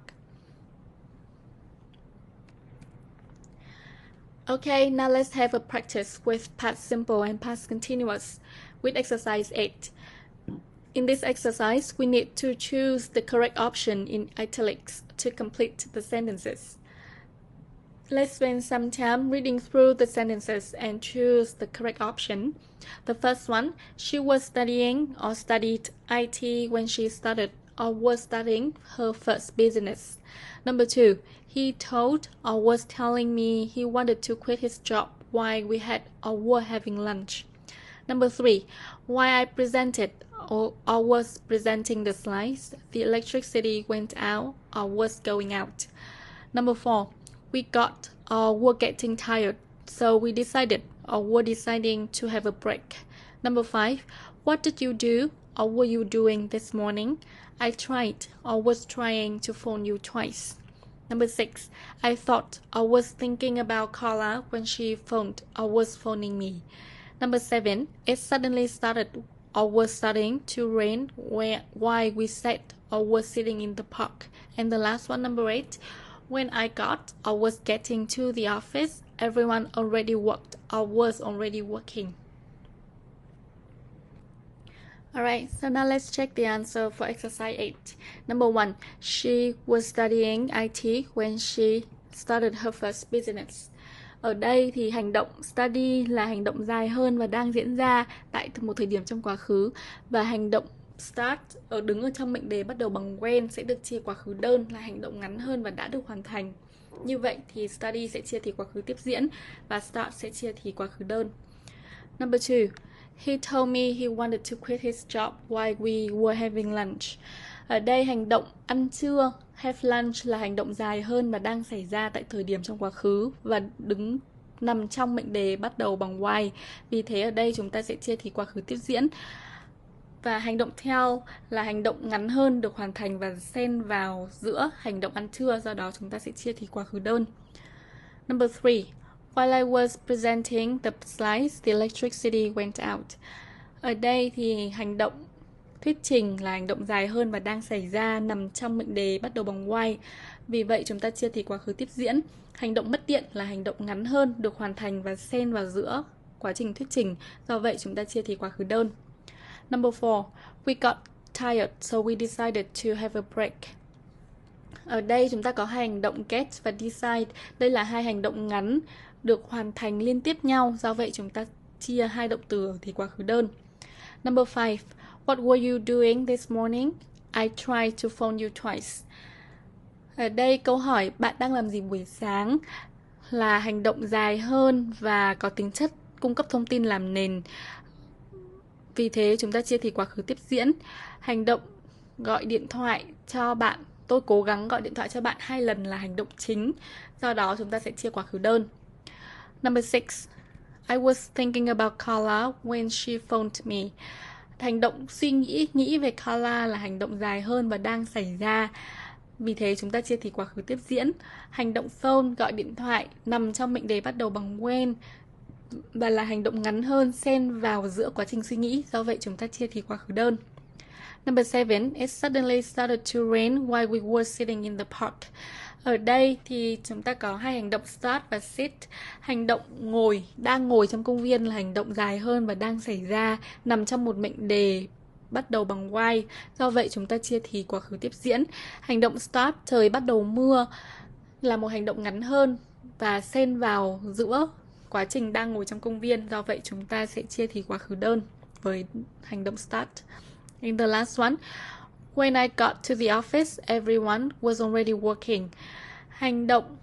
Okay, now let's have a practice with past simple and past continuous with exercise 8. In this exercise, we need to choose the correct option in italics to complete the sentences. Let's spend some time reading through the sentences and choose the correct option. The first one, she was studying or studied IT when she started or was starting her first business. Number 2, he told or was telling me he wanted to quit his job while we had or were having lunch. Number 3, while I presented or was presenting the slides, the electricity went out or was going out. Number 4, we got or were getting tired, so we decided or were deciding to have a break. Number 5, what did you do or were you doing this morning? I tried or was trying to phone you twice. Number 6, I thought or was thinking about Carla when she phoned or was phoning me. Number 7, it suddenly started or was starting to rain while we sat or was sitting in the park. And the last one, number 8, when I got or was getting to the office, everyone already worked or was already working. Alright, so now let's check the answer for exercise 8. Number 1, she was studying IT when she started her first business. Ở đây thì hành động study là hành động dài hơn và đang diễn ra tại một thời điểm trong quá khứ. Và hành động start đứng ở trong mệnh đề bắt đầu bằng when sẽ được chia quá khứ đơn là hành động ngắn hơn và đã được hoàn thành. Như vậy thì study sẽ chia thì quá khứ tiếp diễn và start sẽ chia thì quá khứ đơn. Number 2, he told me he wanted to quit his job while we were having lunch. Ở đây hành động ăn trưa, have lunch là hành động dài hơn và đang xảy ra tại thời điểm trong quá khứ và nằm trong mệnh đề bắt đầu bằng why. Vì thế ở đây chúng ta sẽ chia thì quá khứ tiếp diễn. Và hành động tell là hành động ngắn hơn được hoàn thành và xen vào giữa hành động ăn trưa, do đó chúng ta sẽ chia thì quá khứ đơn. Number 3, While I was presenting the slides, the electricity went out. Ở đây thì hành động thuyết trình là hành động dài hơn và đang xảy ra, nằm trong mệnh đề bắt đầu bằng why. Vì vậy chúng ta chia thì quá khứ tiếp diễn. Hành động mất điện là hành động ngắn hơn, được hoàn thành và xen vào giữa quá trình thuyết trình. Do vậy chúng ta chia thì quá khứ đơn. Number 4. We got tired, so we decided to have a break. Ở đây chúng ta có hai hành động get và decide. Đây là hai hành động ngắn được hoàn thành liên tiếp nhau. Do vậy chúng ta chia hai động từ thì quá khứ đơn. Number 5. What were you doing this morning? I tried to phone you twice. Ở đây câu hỏi bạn đang làm gì buổi sáng là hành động dài hơn và có tính chất cung cấp thông tin làm nền. Vì thế chúng ta chia thì quá khứ tiếp diễn. Hành động gọi điện thoại cho bạn, tôi cố gắng gọi điện thoại cho bạn 2 lần là hành động chính. Do đó chúng ta sẽ chia quá khứ đơn. Number 6. I was thinking about Carla when she phoned me. Hành động suy nghĩ về Carla là hành động dài hơn và đang xảy ra. Vì thế chúng ta chia thì quá khứ tiếp diễn. Hành động phone, gọi điện thoại, nằm trong mệnh đề bắt đầu bằng when và là hành động ngắn hơn, xen vào giữa quá trình suy nghĩ. Do vậy chúng ta chia thì quá khứ đơn. Number 7. It suddenly started to rain while we were sitting in the park. Ở đây thì chúng ta có hai hành động start và sit. Hành động ngồi, đang ngồi trong công viên là hành động dài hơn và đang xảy ra, nằm trong một mệnh đề bắt đầu bằng why. Do vậy chúng ta chia thì quá khứ tiếp diễn. Hành động start, trời bắt đầu mưa, là một hành động ngắn hơn và xen vào giữa quá trình đang ngồi trong công viên. Do vậy chúng ta sẽ chia thì quá khứ đơn với hành động start. And the last one. When I got to the office, everyone was already working. Hành động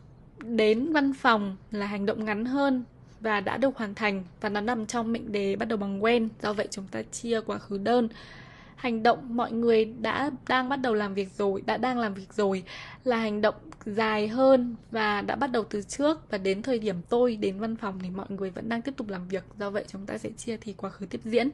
đến văn phòng là hành động ngắn hơn và đã được hoàn thành và nó nằm trong mệnh đề bắt đầu bằng when. Do vậy chúng ta chia quá khứ đơn. Hành động mọi người đang bắt đầu làm việc rồi, đang làm việc rồi là hành động dài hơn và đã bắt đầu từ trước, và đến thời điểm tôi đến văn phòng thì mọi người vẫn đang tiếp tục làm việc. Do vậy chúng ta sẽ chia thì quá khứ tiếp diễn.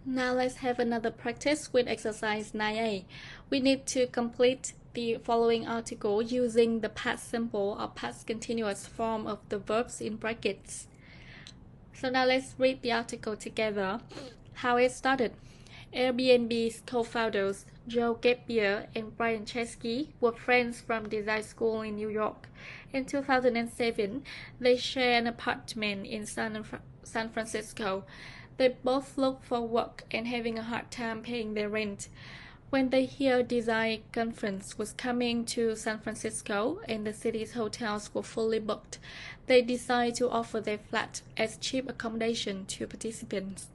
Now let's have another practice with exercise 9A. We need to complete the following article using the past simple or past continuous form of the verbs in brackets. So now let's read the article together. How it started. Airbnb's co-founders Joe Gepier and Brian Chesky were friends from design school in New York. In 2007, they shared an apartment in San Francisco. They both looked for work and having a hard time paying their rent. When they heard design conference was coming to San Francisco and the city's hotels were fully booked, they decided to offer their flat as cheap accommodation to participants.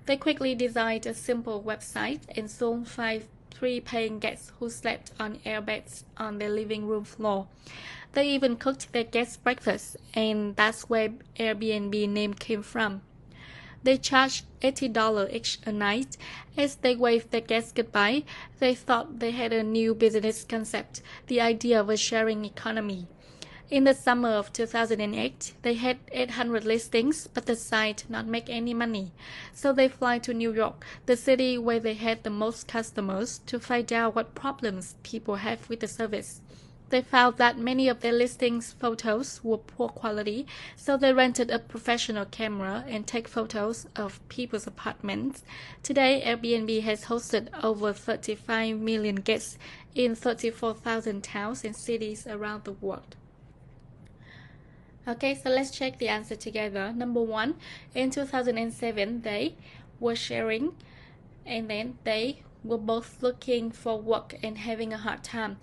They quickly designed a simple website and soon 5 free-paying guests who slept on airbeds on their living room floor. They even cooked their guests breakfast, and that's where Airbnb name came from. They charged $80 each a night. As they waved their guests goodbye, they thought they had a new business concept, the idea of a sharing economy. In the summer of 2008, they had 800 listings, but the site did not make any money. So they fly to New York, the city where they had the most customers, to find out what problems people have with the service. They found that many of their listings' photos were poor quality, so they rented a professional camera and take photos of people's apartments. Today, Airbnb has hosted over 35 million guests in 34,000 towns and cities around the world. Okay, so let's check the answer together. Number 1, in 2007, they were sharing, and then they were both looking for work and having a hard time.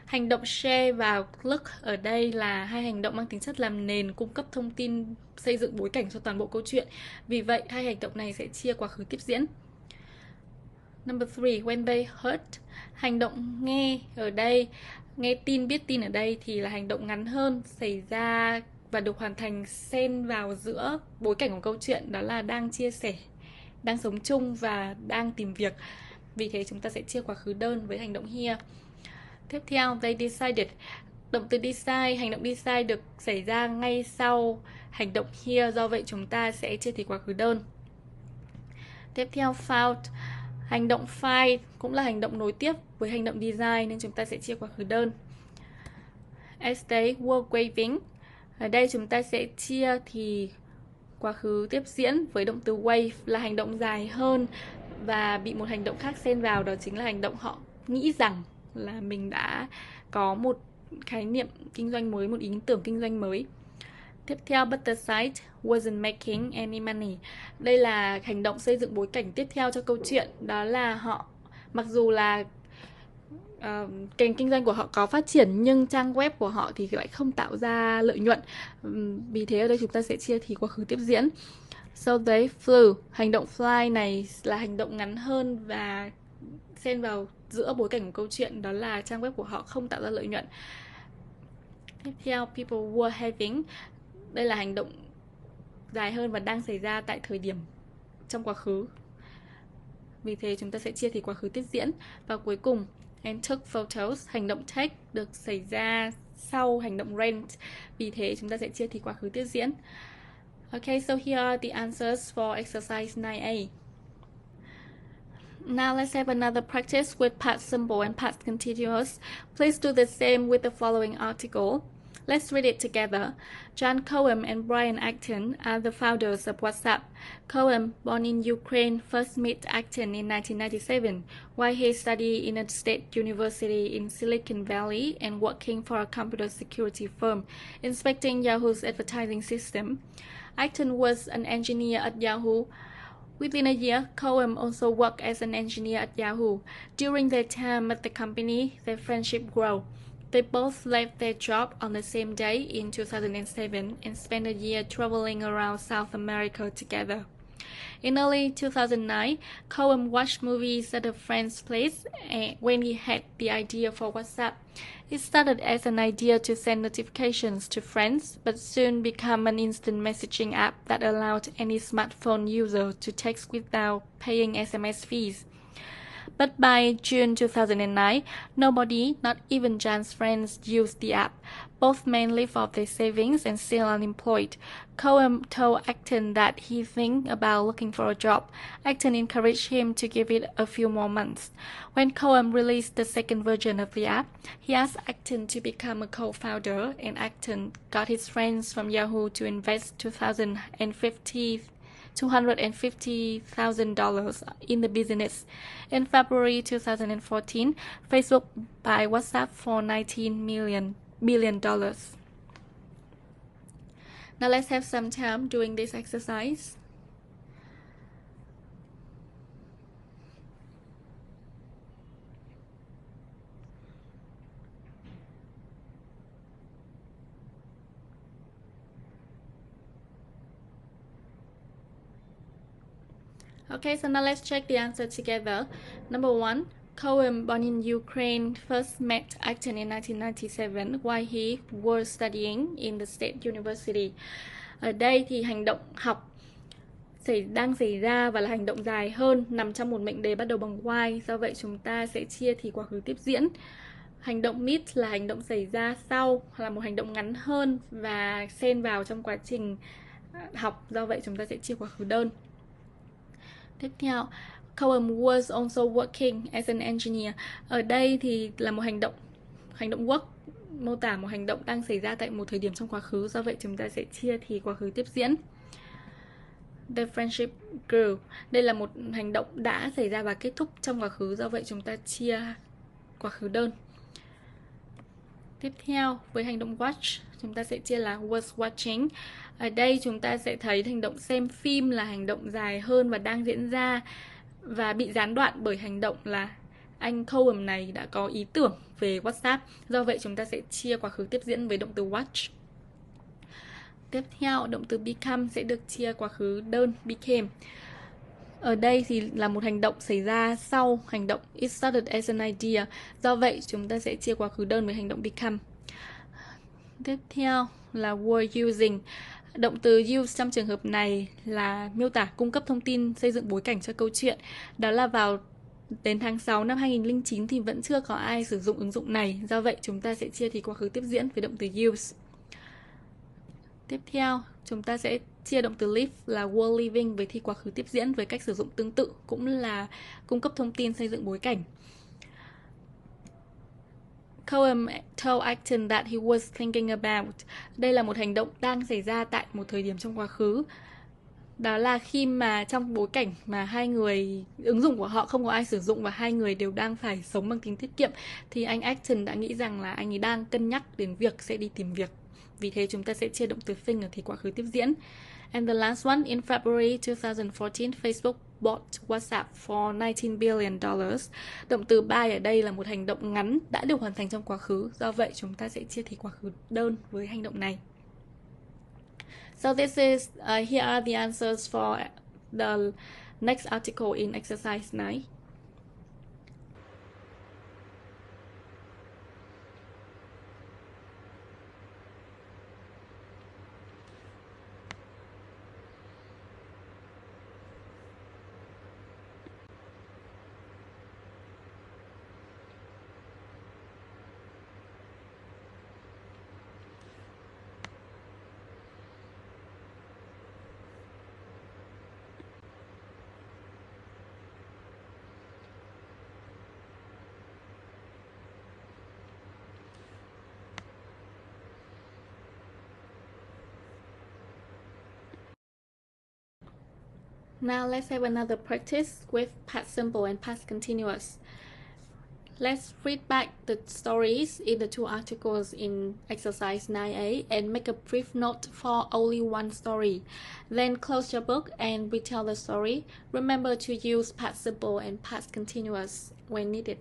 Hành động share và look ở đây là hai hành động mang tính chất làm nền, cung cấp thông tin, xây dựng bối cảnh cho toàn bộ câu chuyện. Vì vậy, hai hành động này sẽ chia quá khứ tiếp diễn. Number 3, when they heard. Hành động nghe ở đây, nghe tin, biết tin ở đây thì là hành động ngắn hơn, xảy ra và được hoàn thành xen vào giữa bối cảnh của câu chuyện, đó là đang chia sẻ, đang sống chung và đang tìm việc. Vì thế chúng ta sẽ chia quá khứ đơn với hành động here. Tiếp theo, they decided. Động từ decide, hành động decide được xảy ra ngay sau hành động here, do vậy chúng ta sẽ chia thì quá khứ đơn. Tiếp theo, found. Hành động find cũng là hành động nối tiếp với hành động design nên chúng ta sẽ chia quá khứ đơn. as they were waving. Ở đây chúng ta sẽ chia thì quá khứ tiếp diễn với động từ wave là hành động dài hơn và bị một hành động khác xen vào, đó chính là hành động họ nghĩ rằng là mình đã có một khái niệm kinh doanh mới, một ý tưởng kinh doanh mới. Tiếp theo, but the site wasn't making any money. Đây là hành động xây dựng bối cảnh tiếp theo cho câu chuyện. Đó là họ, mặc dù là kênh kinh doanh của họ có phát triển nhưng trang web của họ thì lại không tạo ra lợi nhuận. Vì thế ở đây chúng ta sẽ chia thì quá khứ tiếp diễn. So they flew. Hành động fly này là hành động ngắn hơn và xen vào giữa bối cảnh của câu chuyện, đó là trang web của họ không tạo ra lợi nhuận. Tiếp theo, people were having. Đây là hành động dài hơn và đang xảy ra tại thời điểm trong quá khứ. Vì thế chúng ta sẽ chia thì quá khứ tiếp diễn. Và cuối cùng, and took photos. Hành động take được xảy ra sau hành động rent. Vì thế chúng ta sẽ chia thì quá khứ tiếp diễn. Okay, so here are the answers for exercise 9A. Now let's have another practice with past simple and past continuous. Please do the same with the following article. Let's read it together. John Cohen and Brian Acton are the founders of WhatsApp. Cohen, born in Ukraine, first met Acton in 1997 while he studied in a state university in Silicon Valley and working for a computer security firm, inspecting Yahoo's advertising system. Acton was an engineer at Yahoo. Within a year, Cohen also worked as an engineer at Yahoo. During their time at the company, their friendship grew. They both left their job on the same day in 2007 and spent a year traveling around South America together. In early 2009, Cohen watched movies at a friend's place when he had the idea for WhatsApp. It started as an idea to send notifications to friends, but soon became an instant messaging app that allowed any smartphone user to text without paying SMS fees. But by June 2009, nobody, not even John's friends, used the app. Both men live off their savings and still unemployed. Cohen told Acton that he think about looking for a job. Acton encouraged him to give it a few more months. When Cohen released the second version of the app, he asked Acton to become a co-founder, and Acton got his friends from Yahoo to invest $250,000 in the business. In February 2014, Facebook bought WhatsApp for $19 billion. Now let's have some time doing this exercise. Okay, so now let's check the answer together. Number 1, Cohen, born in Ukraine, first met Acton in 1997 while he was studying in the State University. Ở đây thì hành động học đang xảy ra và là hành động dài hơn, nằm trong một mệnh đề bắt đầu bằng why. Do vậy chúng ta sẽ chia thì quá khứ tiếp diễn. Hành động meet là hành động xảy ra sau, là một hành động ngắn hơn và xen vào trong quá trình học. Do vậy chúng ta sẽ chia quá khứ đơn. Tiếp theo, Cohen was also working as an engineer. Ở đây thì là một hành động work mô tả một hành động đang xảy ra tại một thời điểm trong quá khứ. Do vậy chúng ta sẽ chia thì quá khứ tiếp diễn. The friendship grew. Đây là một hành động đã xảy ra và kết thúc trong quá khứ. Do vậy chúng ta chia quá khứ đơn. Tiếp theo, với hành động watch, chúng ta sẽ chia là was watching. Ở đây chúng ta sẽ thấy hành động xem phim là hành động dài hơn và đang diễn ra và bị gián đoạn bởi hành động là anh Cohen này đã có ý tưởng về WhatsApp. Do vậy chúng ta sẽ chia quá khứ tiếp diễn với động từ watch. Tiếp theo, động từ become sẽ được chia quá khứ đơn became. Ở đây thì là một hành động xảy ra sau hành động it started as an idea. Do vậy chúng ta sẽ chia quá khứ đơn với hành động become. Tiếp theo là were using. Động từ use trong trường hợp này là miêu tả cung cấp thông tin xây dựng bối cảnh cho câu chuyện. Đó là đến tháng 6 năm 2009 thì vẫn chưa có ai sử dụng ứng dụng này. Do vậy chúng ta sẽ chia thì quá khứ tiếp diễn với động từ use. Tiếp theo chúng ta sẽ chia động từ live là were living với thì quá khứ tiếp diễn với cách sử dụng tương tự, cũng là cung cấp thông tin xây dựng bối cảnh. Cohen told Acton that he was thinking about. Đây là một hành động đang xảy ra tại một thời điểm trong quá khứ. Đó là khi mà trong bối cảnh mà hai người, ứng dụng của họ không có ai sử dụng và hai người đều đang phải sống bằng tính tiết kiệm, thì anh Acton đã nghĩ rằng là anh ấy đang cân nhắc đến việc sẽ đi tìm việc. Vì thế chúng ta sẽ chia động từ think ở thì quá khứ tiếp diễn. And the last one, in February 2014, Facebook bought WhatsApp for $19 billion. Động từ buy ở đây là một hành động ngắn đã được hoàn thành trong quá khứ. Do vậy chúng ta sẽ chia thì quá khứ đơn với hành động này. So this is, here are the answers for the next article in exercise 9. Now let's have another practice with past simple and past continuous. Let's read back the stories in the two articles in exercise 9A and make a brief note for only one story. Then close your book and retell the story. Remember to use past simple and past continuous when needed.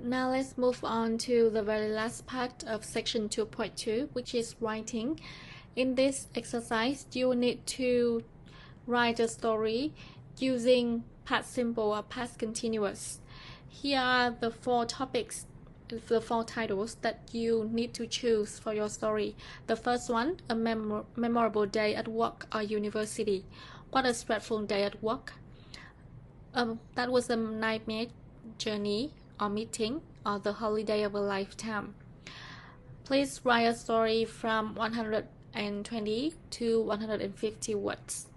Now let's move on to the very last part of section 2.2, which is writing. In this exercise, you need to write a story using past simple or past continuous. Here are the four topics, the four titles that you need to choose for your story. The first one, a memorable day at work or university. What a stressful day at work. That was a nightmare journey or meeting or the holiday of a lifetime. Please write a story from 120 to 150 words.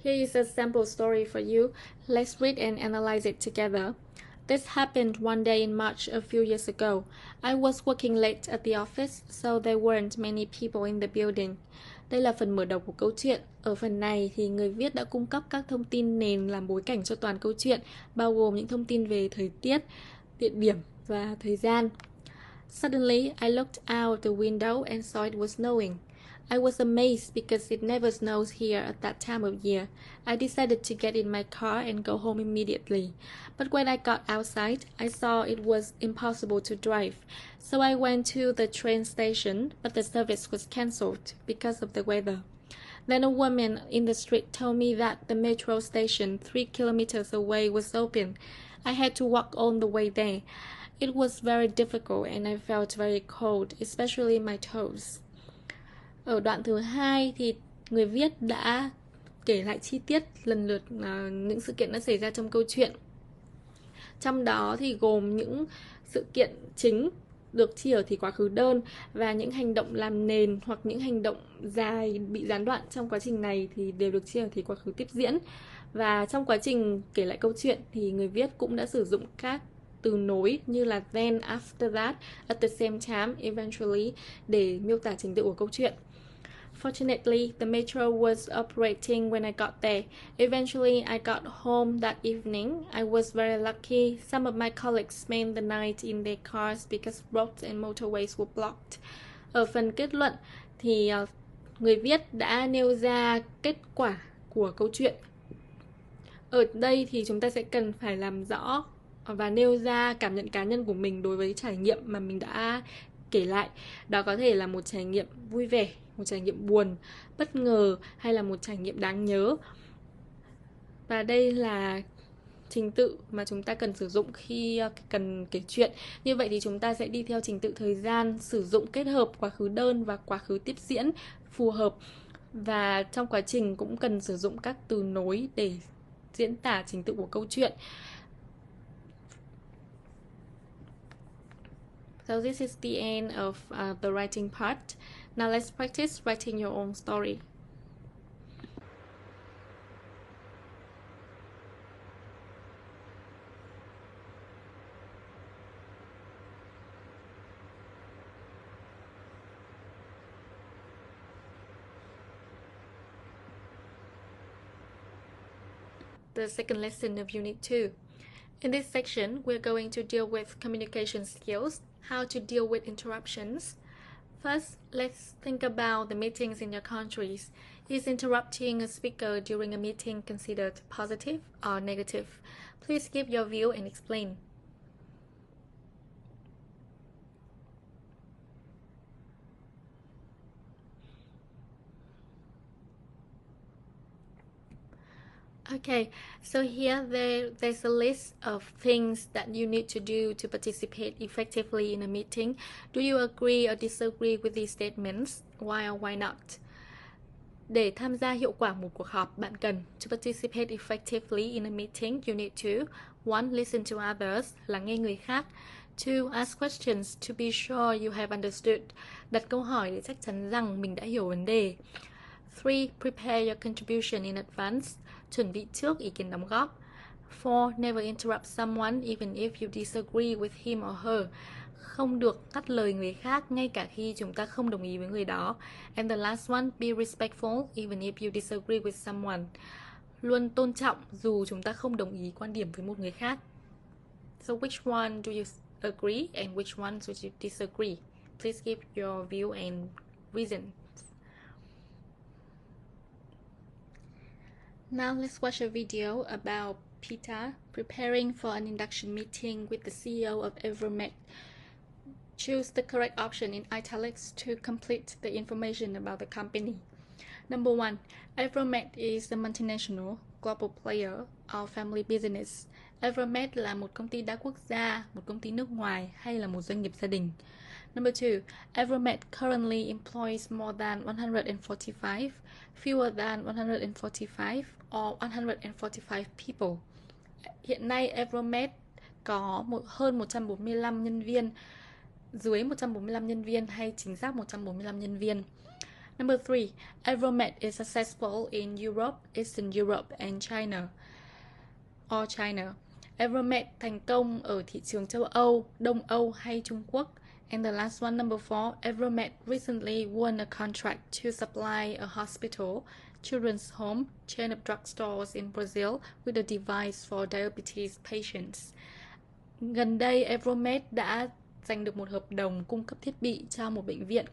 Here is a sample story for you. Let's read and analyze it together. This happened one day in March a few years ago. I was working late at the office, so there weren't many people in the building. Đây là phần mở đầu của câu chuyện. Ở phần này thì người viết đã cung cấp các thông tin nền làm bối cảnh cho toàn câu chuyện, bao gồm những thông tin về thời tiết, địa điểm và thời gian. Suddenly, I looked out the window and saw it was snowing. I was amazed because it never snows here at that time of year. I decided to get in my car and go home immediately. But when I got outside, I saw it was impossible to drive. So I went to the train station, but the service was cancelled because of the weather. Then a woman in the street told me that the metro station 3 kilometers away was open. I had to walk all the way there. It was very difficult and I felt very cold, especially my toes. Ở đoạn thứ 2 thì người viết đã kể lại chi tiết lần lượt những sự kiện đã xảy ra trong câu chuyện. Trong đó thì gồm những sự kiện chính được chia ở thì quá khứ đơn và những hành động làm nền hoặc những hành động dài bị gián đoạn trong quá trình này thì đều được chia ở thì quá khứ tiếp diễn. Và trong quá trình kể lại câu chuyện thì người viết cũng đã sử dụng các từ nối như là then, after that, at the same time, eventually để miêu tả trình tự của câu chuyện. Fortunately, the metro was operating when I got there. Eventually, I got home that evening. I was very lucky. Some of my colleagues spent the night in their cars because roads and motorways were blocked. Ở phần kết luận thì người viết đã nêu ra kết quả của câu chuyện. Ở đây thì chúng ta sẽ cần phải làm rõ và nêu ra cảm nhận cá nhân của mình đối với trải nghiệm mà mình đã kể lại. Đó có thể là một trải nghiệm vui vẻ, một trải nghiệm buồn, bất ngờ hay là một trải nghiệm đáng nhớ. Và đây là trình tự mà chúng ta cần sử dụng khi cần kể chuyện. Như vậy thì chúng ta sẽ đi theo trình tự thời gian, sử dụng kết hợp quá khứ đơn và quá khứ tiếp diễn phù hợp. Và trong quá trình cũng cần sử dụng các từ nối để diễn tả trình tự của câu chuyện. So this is the end of the writing part. Now let's practice writing your own story. The second lesson of Unit 2. In this section, we're going to deal with communication skills, how to deal with interruptions. First, let's think about the meetings in your countries. Is interrupting a speaker during a meeting considered positive or negative? Please give your view and explain. Okay, so here there's a list of things that you need to do to participate effectively in a meeting. Do you agree or disagree with these statements? Why or why not? Để tham gia hiệu quả một cuộc họp, bạn cần to participate effectively in a meeting, you need to 1. Listen to others, lắng nghe người khác. 2. Ask questions to be sure you have understood, đặt câu hỏi để chắc chắn rằng mình đã hiểu vấn đề. 3. Prepare your contribution in advance, chuẩn bị trước ý kiến đóng góp. 4. Never interrupt someone even if you disagree with him or her, không được cắt lời người khác ngay cả khi chúng ta không đồng ý với người đó. And the last one, be respectful even if you disagree with someone, luôn tôn trọng dù chúng ta không đồng ý quan điểm với một người khác. So which one do you agree and which one do you disagree? Please give your view and reason. Now let's watch a video about Peter preparing for an induction meeting with the CEO of Evermed. Choose the correct option in italics to complete the information about the company. Number 1. Evermed is a multinational global player or family business. Evermed là một công ty đa quốc gia, một công ty nước ngoài hay là một doanh nghiệp gia đình. Number 2. Evermed currently employs more than 145, fewer than 145, or 145 people. Hiện nay Evermed có hơn 145 nhân viên, dưới 145 nhân viên hay chính xác 145 nhân viên. Number 3. Evermed is successful in Europe, Eastern Europe and China. Or China. Evermed thành công ở thị trường châu Âu, Đông Âu hay Trung Quốc. And the last one, number 4. Evermed recently won a contract to supply a hospital, children's home, chain of drugstores in Brazil with a device for diabetes patients. Gần đây, Evermed đã giành được một hợp đồng cung cấp thiết bị cho một bệnh viện,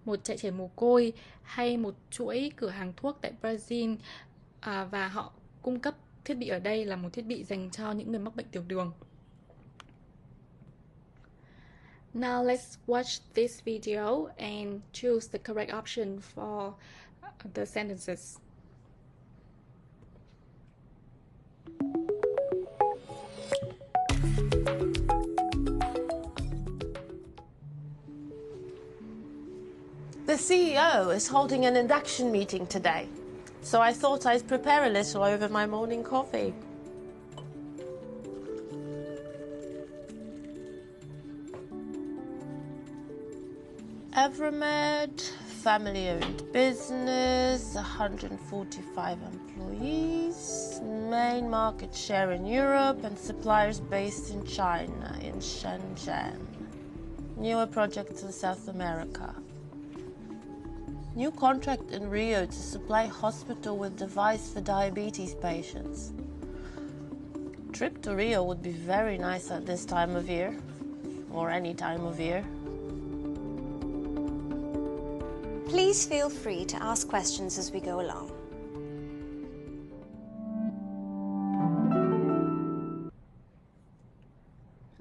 một trại trẻ mồ côi hay một chuỗi cửa hàng thuốc tại Brazil, và họ cung cấp thiết bị ở đây là một thiết bị dành cho những người mắc bệnh tiểu đường. Now let's watch this video and choose the correct option for the sentences. The CEO is holding an induction meeting today, so I thought I'd prepare a little over my morning coffee. Evermed, family-owned business, 145 employees, main market share in Europe and suppliers based in China, in Shenzhen. Newer projects in South America. New contract in Rio to supply hospital with device for diabetes patients. Trip to Rio would be very nice at this time of year, or any time of year. Please feel free to ask questions as we go along.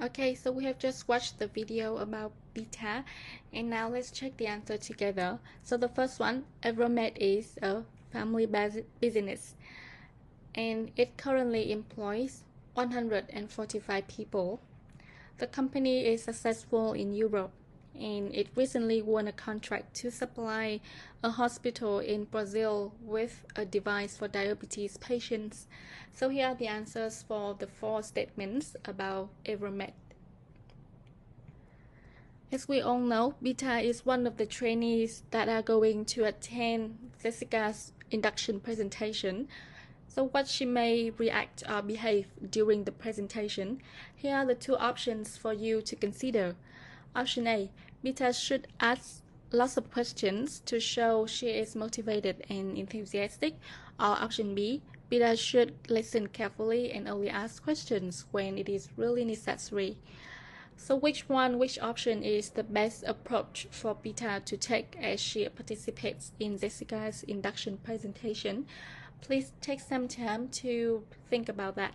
Okay, so we have just watched the video about beta, and now let's check the answer together. So the first one, Evermed is a family business, and it currently employs 145 people. The company is successful in Europe, and it recently won a contract to supply a hospital in Brazil with a device for diabetes patients. So here are the answers for the 4 statements about Evermed. As we all know, Beta is one of the trainees that are going to attend Jessica's induction presentation. So what she may react or behave during the presentation. Here are the 2 options for you to consider. Option A, Beta should ask lots of questions to show she is motivated and enthusiastic. Or option B, Beta should listen carefully and only ask questions when it is really necessary. So which option is the best approach for Beta to take as she participates in Jessica's induction presentation? Please take some time to think about that.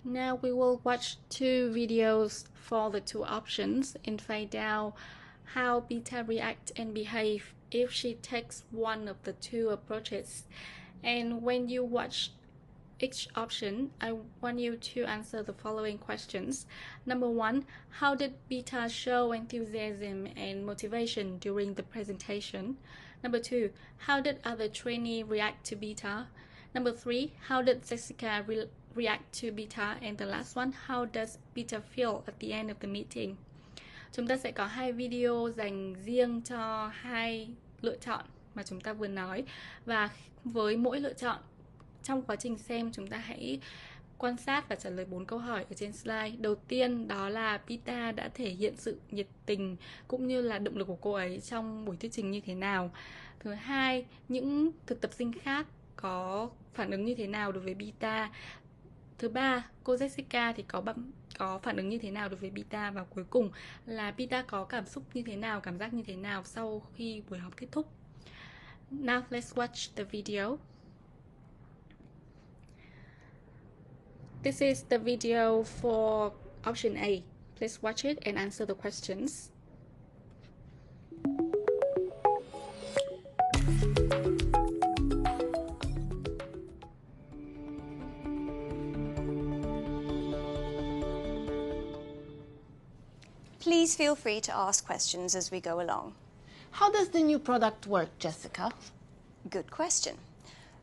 Now we will watch 2 videos for the 2 options and find out how Beta reacts and behave if she takes one of the 2 approaches. And when you watch each option, I want you to answer the following questions. Number 1, how did Beta show enthusiasm and motivation during the presentation? Number 2, how did other trainees react to Beta? Number 3, how did Jessica react to Beta? And the last one, how does Beta feel at the end of the meeting? Chúng ta sẽ có 2 video dành riêng cho 2 lựa chọn mà chúng ta vừa nói. Và với mỗi lựa chọn, trong quá trình xem chúng ta hãy quan sát và trả lời 4 câu hỏi ở trên slide. Đầu tiên đó là Beta đã thể hiện sự nhiệt tình cũng như là động lực của cô ấy trong buổi thuyết trình như thế nào. Thứ hai, những thực tập sinh khác có phản ứng như thế nào đối với Beta. Thứ ba, cô Jessica thì có phản ứng như thế nào đối với Beta. Và cuối cùng là Beta có cảm xúc như thế nào, cảm giác như thế nào sau khi buổi họp kết thúc. Now let's watch the video. This is the video for option A. Please watch it and answer the questions. Please feel free to ask questions as we go along. How does the new product work, Jessica? Good question.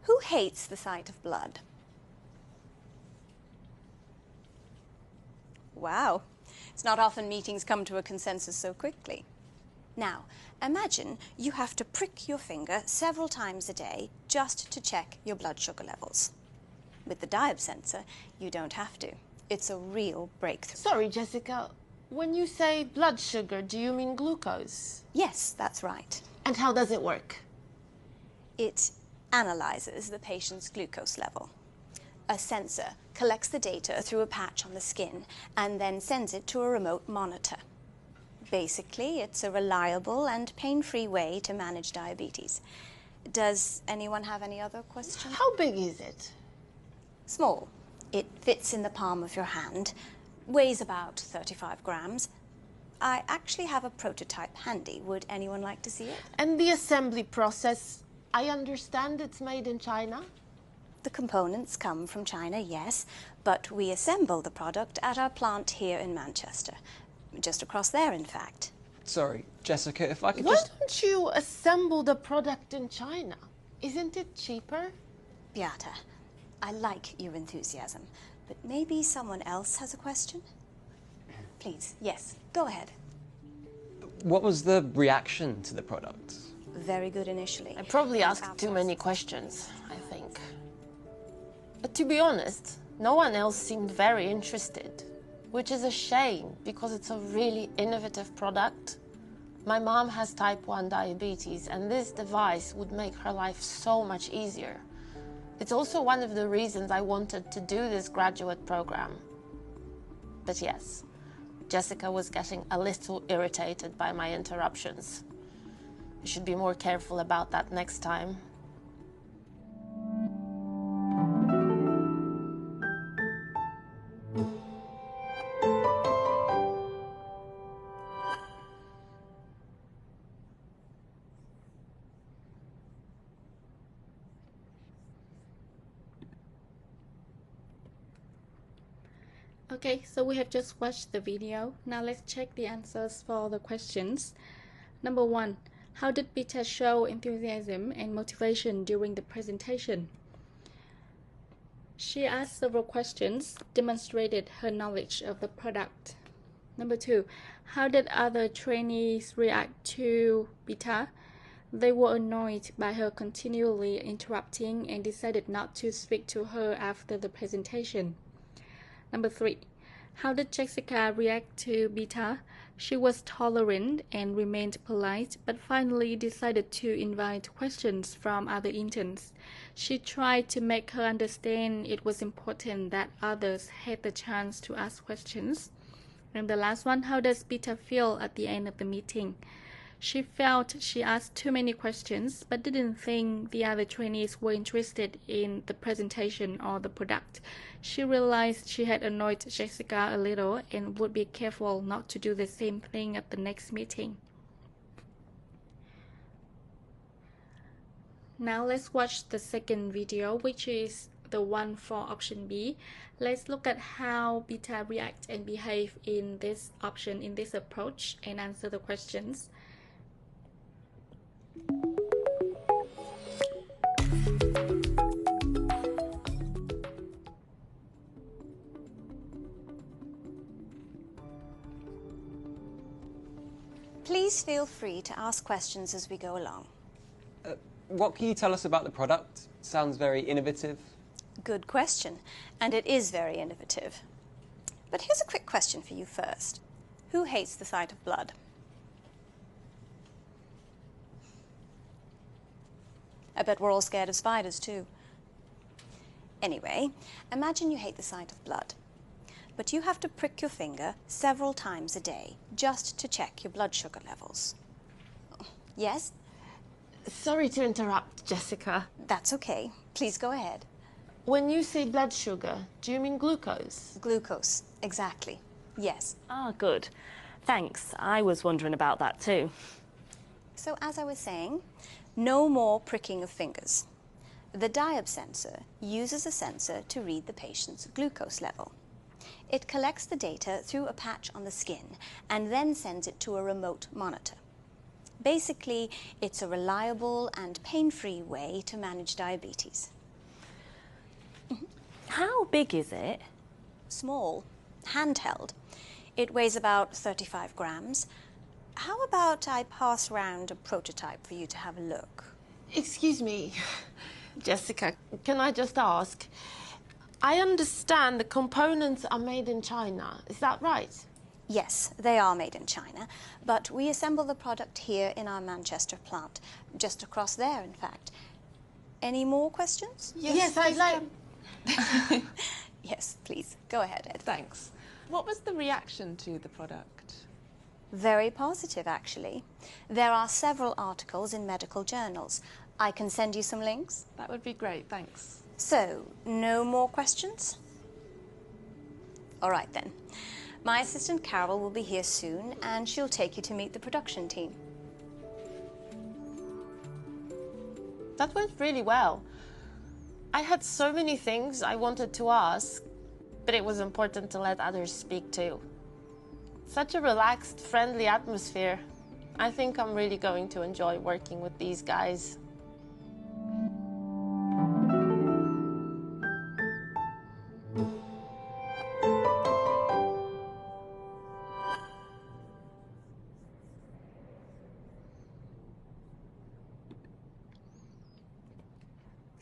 Who hates the sight of blood? Wow, it's not often meetings come to a consensus so quickly. Now, imagine you have to prick your finger several times a day just to check your blood sugar levels. With the diab sensor, you don't have to. It's a real breakthrough. Sorry, Jessica. When you say blood sugar, do you mean glucose? Yes, that's right. And how does it work? It analyzes the patient's glucose level. A sensor collects the data through a patch on the skin and then sends it to a remote monitor. Basically, it's a reliable and pain-free way to manage diabetes. Does anyone have any other questions? How big is it? Small. It fits in the palm of your hand, weighs about 35 grams. I actually have a prototype handy. Would anyone like to see it? And the assembly process, I understand it's made in China? The components come from China, yes, but we assemble the product at our plant here in Manchester. Just across there, in fact. Sorry, Jessica, if I could Why just... don't you assemble the product in China? Isn't it cheaper? Beata, I like your enthusiasm, but maybe someone else has a question? Please, yes, go ahead. What was the reaction to the product? Very good initially. I probably asked too many questions, I think. But to be honest, no one else seemed very interested, which is a shame because it's a really innovative product. My mom has type 1 diabetes and this device would make her life so much easier. It's also one of the reasons I wanted to do this graduate program. But yes, Jessica was getting a little irritated by my interruptions. I should be more careful about that next time. Okay, so we have just watched the video. Now let's check the answers for the questions. Number 1. How did Beta show enthusiasm and motivation during the presentation? She asked several questions, demonstrated her knowledge of the product. Number 2. How did other trainees react to Beta? They were annoyed by her continually interrupting and decided not to speak to her after the presentation. Number 3. How did Jessica react to Beta? She was tolerant and remained polite, but finally decided to invite questions from other interns. She tried to make her understand it was important that others had the chance to ask questions. And the last one, how does Beta feel at the end of the meeting? She felt she asked too many questions, but didn't think the other trainees were interested in the presentation or the product. She realized she had annoyed Jessica a little and would be careful not to do the same thing at the next meeting. Now let's watch the second video, which is the one for option B. Let's look at how Beta react and behave in this option, in this approach, and answer the questions. Please feel free to ask questions as we go along. What can you tell us about the product? Sounds very innovative. Good question, and it is very innovative. But here's a quick question for you first. Who hates the sight of blood? I bet we're all scared of spiders too. Anyway, imagine you hate the sight of blood, but you have to prick your finger several times a day just to check your blood sugar levels. Yes? Sorry to interrupt, Jessica. That's okay. Please go ahead. When you say blood sugar, do you mean glucose? Glucose, exactly. Yes. Ah, good. Thanks. I was wondering about that too. So as I was saying, no more pricking of fingers. The diab sensor uses a sensor to read the patient's glucose level. It collects the data through a patch on the skin and then sends it to a remote monitor. Basically, it's a reliable and pain-free way to manage diabetes. How big is it? Small, handheld. It weighs about 35 grams. How about I pass round a prototype for you to have a look? Excuse me, Jessica, can I just ask? I understand the components are made in China, is that right? Yes, they are made in China, but we assemble the product here in our Manchester plant, just across there, in fact. Any more questions? Yes, I'd like... Yes, please. Go ahead, Ed. Thanks. What was the reaction to the product? Very positive, actually. There are several articles in medical journals. I can send you some links. That would be great, thanks. So, no more questions? All right, then. My assistant Carol will be here soon, and she'll take you to meet the production team. That went really well. I had so many things I wanted to ask, but it was important to let others speak too. Such a relaxed, friendly atmosphere. I think I'm really going to enjoy working with these guys.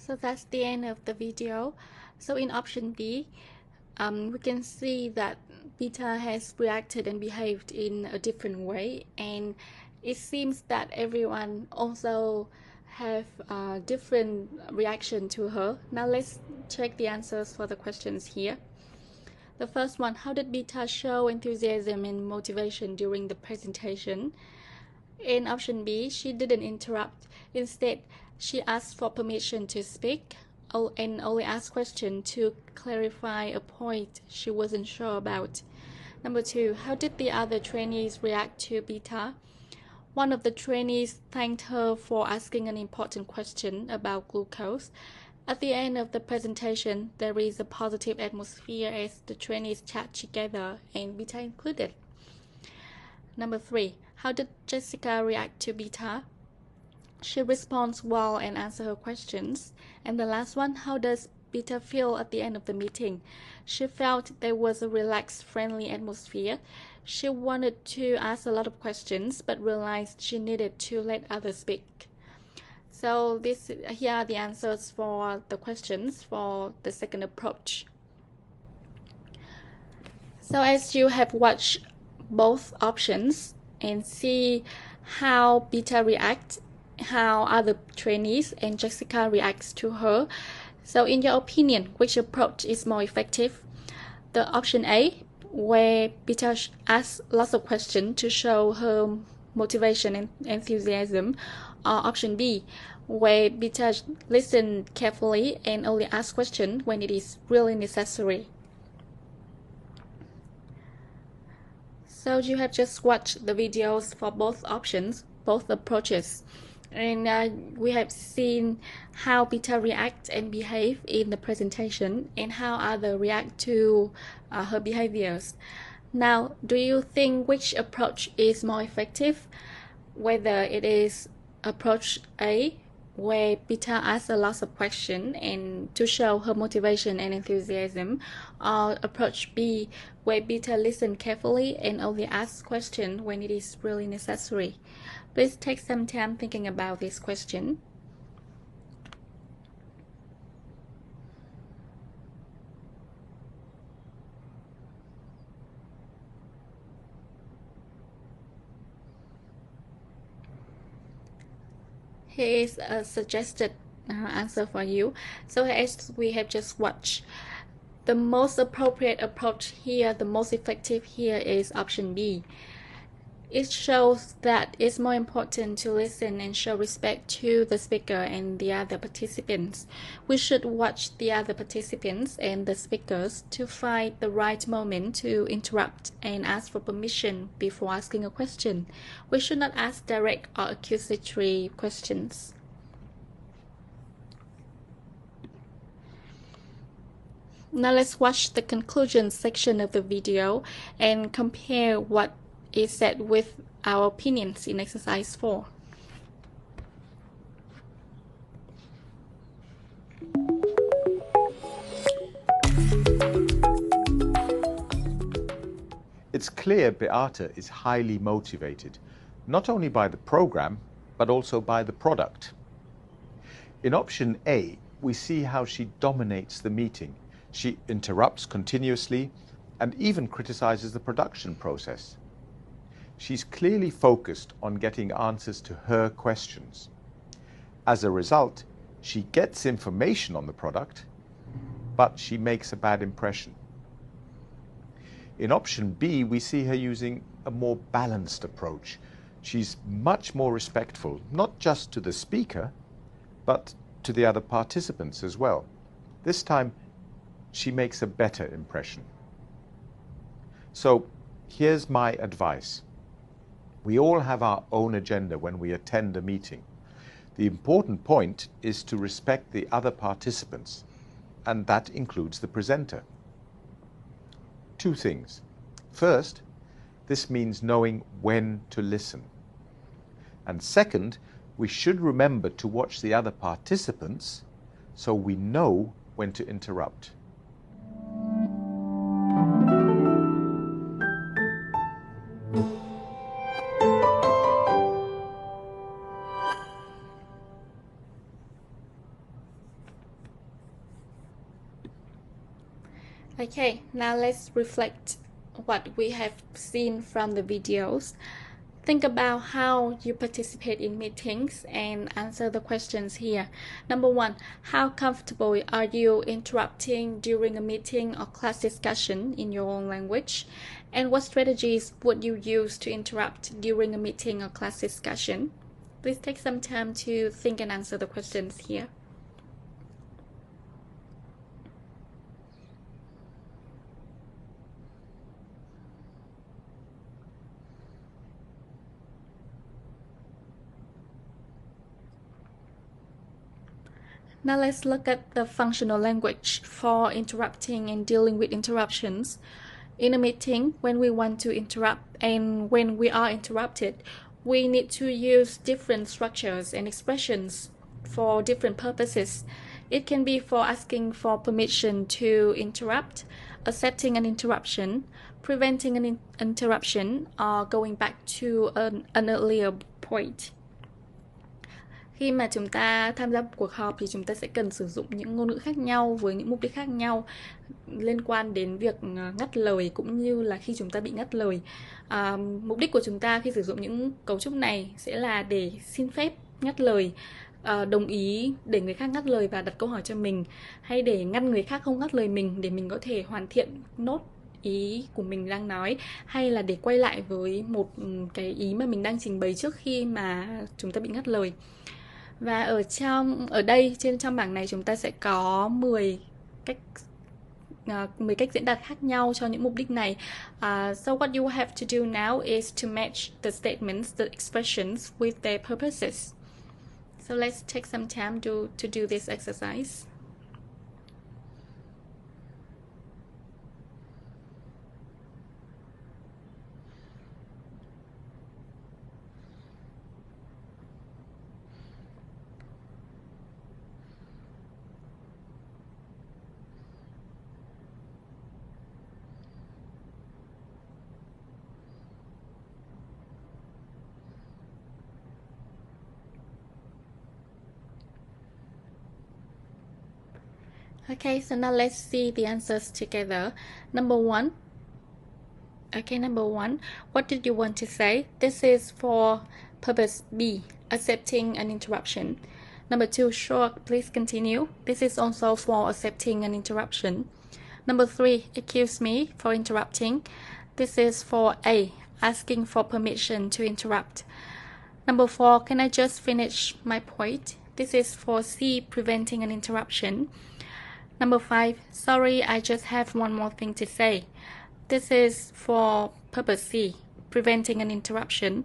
So that's the end of the video. So in option B, we can see that beta has reacted and behaved in a different way, and it seems that everyone also have a different reaction to her. Now let's check the answers for the questions here. The first one, how did beta show enthusiasm and motivation during the presentation? In option B, she didn't interrupt. Instead, she asked for permission to speak and only asked questions to clarify a point she wasn't sure about. Number 2, how did the other trainees react to beta? One of the trainees thanked her for asking an important question about glucose. At the end of the presentation, there is a positive atmosphere as the trainees chat together, and beta included. Number 3, how did Jessica react to beta? She responds well and answers her questions. And the last one, how does beta feel at the end of the meeting? She felt there was a relaxed, friendly atmosphere. She wanted to ask a lot of questions, but realized she needed to let others speak. So here are the answers for the questions for the second approach. So as you have watched both options and see how beta reacts, how other trainees and Jessica reacts to her. So in your opinion, which approach is more effective? The option A, where beta asks lots of questions to show her motivation and enthusiasm, or option B, where beta listens carefully and only asks questions when it is really necessary. So you have just watched the videos for both options, both approaches, and we have seen how beta react and behave in the presentation and how others react to her behaviors. Now, do you think which approach is more effective? Whether it is approach A, where beta asks a lot of questions and to show her motivation and enthusiasm, or approach B, where beta listens carefully and only asks questions when it is really necessary. Please take some time thinking about this question. Here is a suggested answer for you. So as we have just watched, the most appropriate approach here, the most effective here is option B. It shows that it's more important to listen and show respect to the speaker and the other participants. We should watch the other participants and the speakers to find the right moment to interrupt and ask for permission before asking a question. We should not ask direct or accusatory questions. Now let's watch the conclusion section of the video and compare what is said with our opinions in exercise 4. It's clear Beata is highly motivated, not only by the program, but also by the product. In option A, we see how she dominates the meeting. She interrupts continuously and even criticizes the production process. She's clearly focused on getting answers to her questions. As a result, she gets information on the product, but she makes a bad impression. In option B, we see her using a more balanced approach. She's much more respectful, not just to the speaker, but to the other participants as well. This time, she makes a better impression. So, here's my advice. We all have our own agenda when we attend a meeting. The important point is to respect the other participants, and that includes the presenter. Two things. First, this means knowing when to listen. And second, we should remember to watch the other participants so we know when to interrupt. Okay, now let's reflect what we have seen from the videos. Think about how you participate in meetings and answer the questions here. Number 1, how comfortable are you interrupting during a meeting or class discussion in your own language? And what strategies would you use to interrupt during a meeting or class discussion? Please take some time to think and answer the questions here. Now let's look at the functional language for interrupting and dealing with interruptions. In a meeting, when we want to interrupt and when we are interrupted, we need to use different structures and expressions for different purposes. It can be for asking for permission to interrupt, accepting an interruption, preventing an interruption, or going back to an earlier point. Khi mà chúng ta tham gia một cuộc họp thì chúng ta sẽ cần sử dụng những ngôn ngữ khác nhau với những mục đích khác nhau liên quan đến việc ngắt lời cũng như là khi chúng ta bị ngắt lời. Mục đích của chúng ta khi sử dụng những cấu trúc này sẽ là để xin phép ngắt lời, đồng ý để người khác ngắt lời và đặt câu hỏi cho mình, hay để ngăn người khác không ngắt lời mình để mình có thể hoàn thiện nốt ý của mình đang nói, hay là để quay lại với một cái ý mà mình đang trình bày trước khi mà chúng ta bị ngắt lời. Và ở đây trên trong bảng này chúng ta sẽ có 10 cách diễn đạt khác nhau cho những mục đích này. So what you have to do now is to match the statements, the expressions with their purposes. So let's take some time to do this exercise. Okay, so now let's see the answers together. Number 1. Okay, number 1. What did you want to say? This is for purpose B, accepting an interruption. Number 2. Sure, please continue. This is also for accepting an interruption. Number 3. Excuse me for interrupting. This is for A, asking for permission to interrupt. Number 4. Can I just finish my point? This is for C, preventing an interruption. Number 5, sorry, I just have one more thing to say. This is for purpose C, preventing an interruption.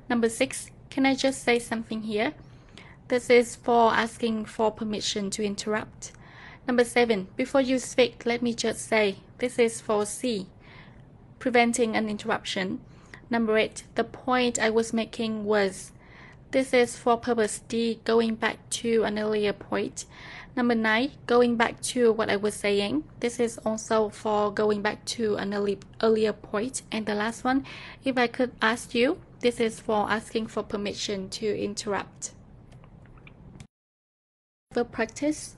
Number 6, can I just say something here? This is for asking for permission to interrupt. Number 7, before you speak, let me just say. This is for C, preventing an interruption. Number 8, the point I was making was. This is for purpose D, going back to an earlier point. Number 9, going back to what I was saying. This is also for going back to an earlier point. And the last one, if I could ask you, this is for asking for permission to interrupt. The practice.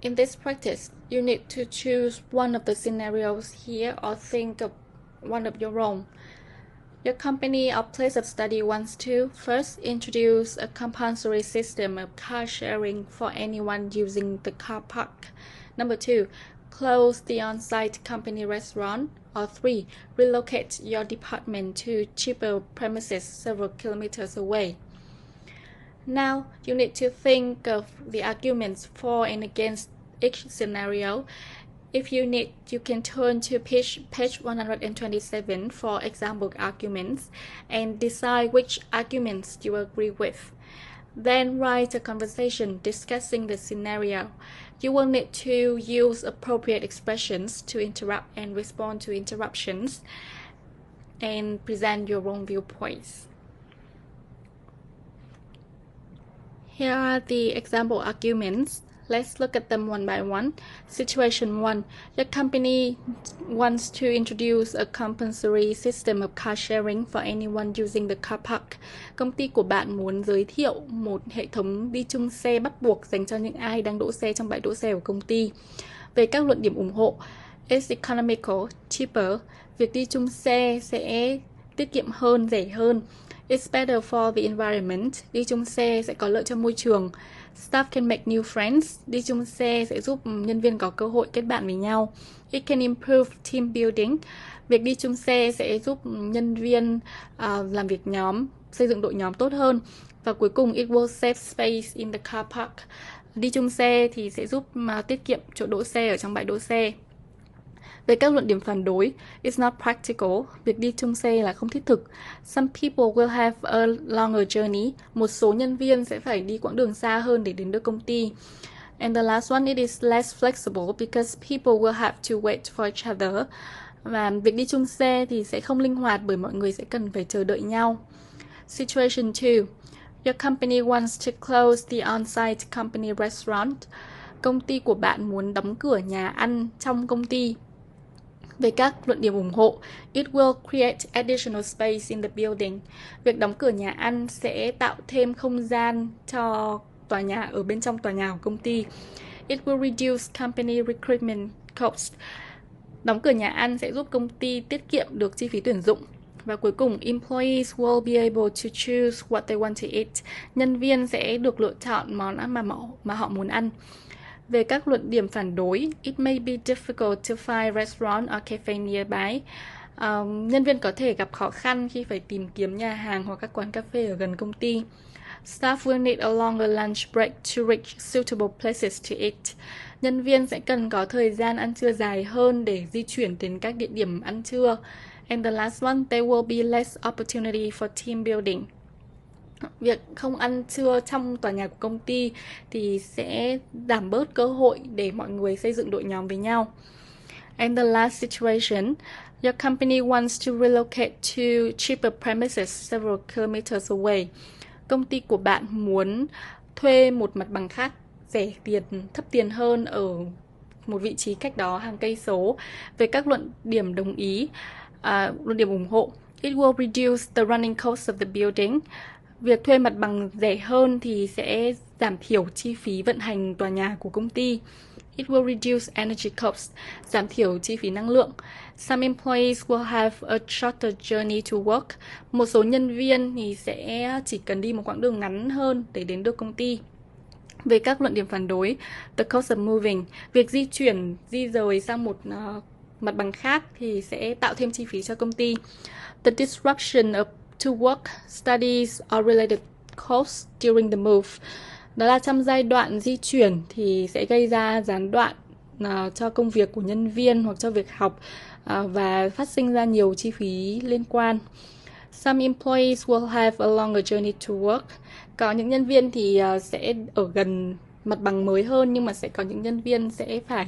In this practice, you need to choose one of the scenarios here or think of one of your own. Your company or place of study wants to first introduce a compulsory system of car sharing for anyone using the car park. Number 2, close the on-site company restaurant. Or 3, relocate your department to cheaper premises several kilometers away. Now, you need to think of the arguments for and against each scenario. If you need, you can turn to page 127 for example arguments and decide which arguments you agree with. Then write a conversation discussing the scenario. You will need to use appropriate expressions to interrupt and respond to interruptions and present your own viewpoints. Here are the example arguments. Let's look at them one by one. Situation 1. Your company wants to introduce a compulsory system of car sharing for anyone using the car park. Công ty của bạn muốn giới thiệu một hệ thống đi chung xe bắt buộc dành cho những ai đang đỗ xe trong bãi đỗ xe của công ty. Về các luận điểm ủng hộ, it's economical, cheaper. Việc đi chung xe sẽ tiết kiệm hơn, rẻ hơn. It's better for the environment. Đi chung xe sẽ có lợi cho môi trường. Staff can make new friends. Đi chung xe sẽ giúp nhân viên có cơ hội kết bạn với nhau. It can improve team building. Việc đi chung xe sẽ giúp nhân viên làm việc nhóm, xây dựng đội nhóm tốt hơn. Và cuối cùng, it will save space in the car park. Đi chung xe thì sẽ giúp tiết kiệm chỗ đỗ xe ở trong bãi đỗ xe. Về các luận điểm phản đối, it's not practical, việc đi chung xe là không thiết thực. Some people will have a longer journey, một số nhân viên sẽ phải đi quãng đường xa hơn để đến được công ty. And the last one, it is less flexible because people will have to wait for each other. Và việc đi chung xe thì sẽ không linh hoạt bởi mọi người sẽ cần phải chờ đợi nhau. Situation 2. Your company wants to close the on-site company restaurant. Công ty của bạn muốn đóng cửa nhà ăn trong công ty. Về các luận điểm ủng hộ, it will create additional space in the building. Việc đóng cửa nhà ăn sẽ tạo thêm không gian cho tòa nhà ở bên trong tòa nhà của công ty. It will reduce company recruitment cost. Đóng cửa nhà ăn sẽ giúp công ty tiết kiệm được chi phí tuyển dụng. Và cuối cùng, employees will be able to choose what they want to eat. Nhân viên sẽ được lựa chọn món ăn mà họ muốn ăn. Về các luận điểm phản đối, it may be difficult to find restaurant or cafe nearby. Nhân viên có thể gặp khó khăn khi phải tìm kiếm nhà hàng hoặc các quán cà phê ở gần công ty. Staff will need a longer lunch break to reach suitable places to eat. Nhân viên sẽ cần có thời gian ăn trưa dài hơn để di chuyển đến các địa điểm ăn trưa. And the last one, there will be less opportunity for team building. Việc không ăn trưa trong tòa nhà của công ty thì sẽ giảm bớt cơ hội để mọi người xây dựng đội nhóm với nhau. And the last situation, your company wants to relocate to cheaper premises several kilometers away. Công ty của bạn muốn thuê một mặt bằng khác rẻ tiền, thấp tiền hơn ở một vị trí cách đó hàng cây số. Về các luận điểm đồng ý, luận điểm ủng hộ, it will reduce the running cost of the building. Việc thuê mặt bằng rẻ hơn thì sẽ giảm thiểu chi phí vận hành tòa nhà của công ty. It will reduce energy costs, giảm thiểu chi phí năng lượng. Some employees will have a shorter journey to work. Một số nhân viên thì sẽ chỉ cần đi một quãng đường ngắn hơn để đến được công ty. Về các luận điểm phản đối, the cost of moving, việc di rời sang một mặt bằng khác thì sẽ tạo thêm chi phí cho công ty. The disruption of to work, studies or related costs during the move. Đó là trong giai đoạn di chuyển thì sẽ gây ra gián đoạn cho công việc của nhân viên hoặc cho việc học và phát sinh ra nhiều chi phí liên quan. Some employees will have a longer journey to work. Có những nhân viên thì sẽ ở gần mặt bằng mới hơn, nhưng mà sẽ có những nhân viên sẽ phải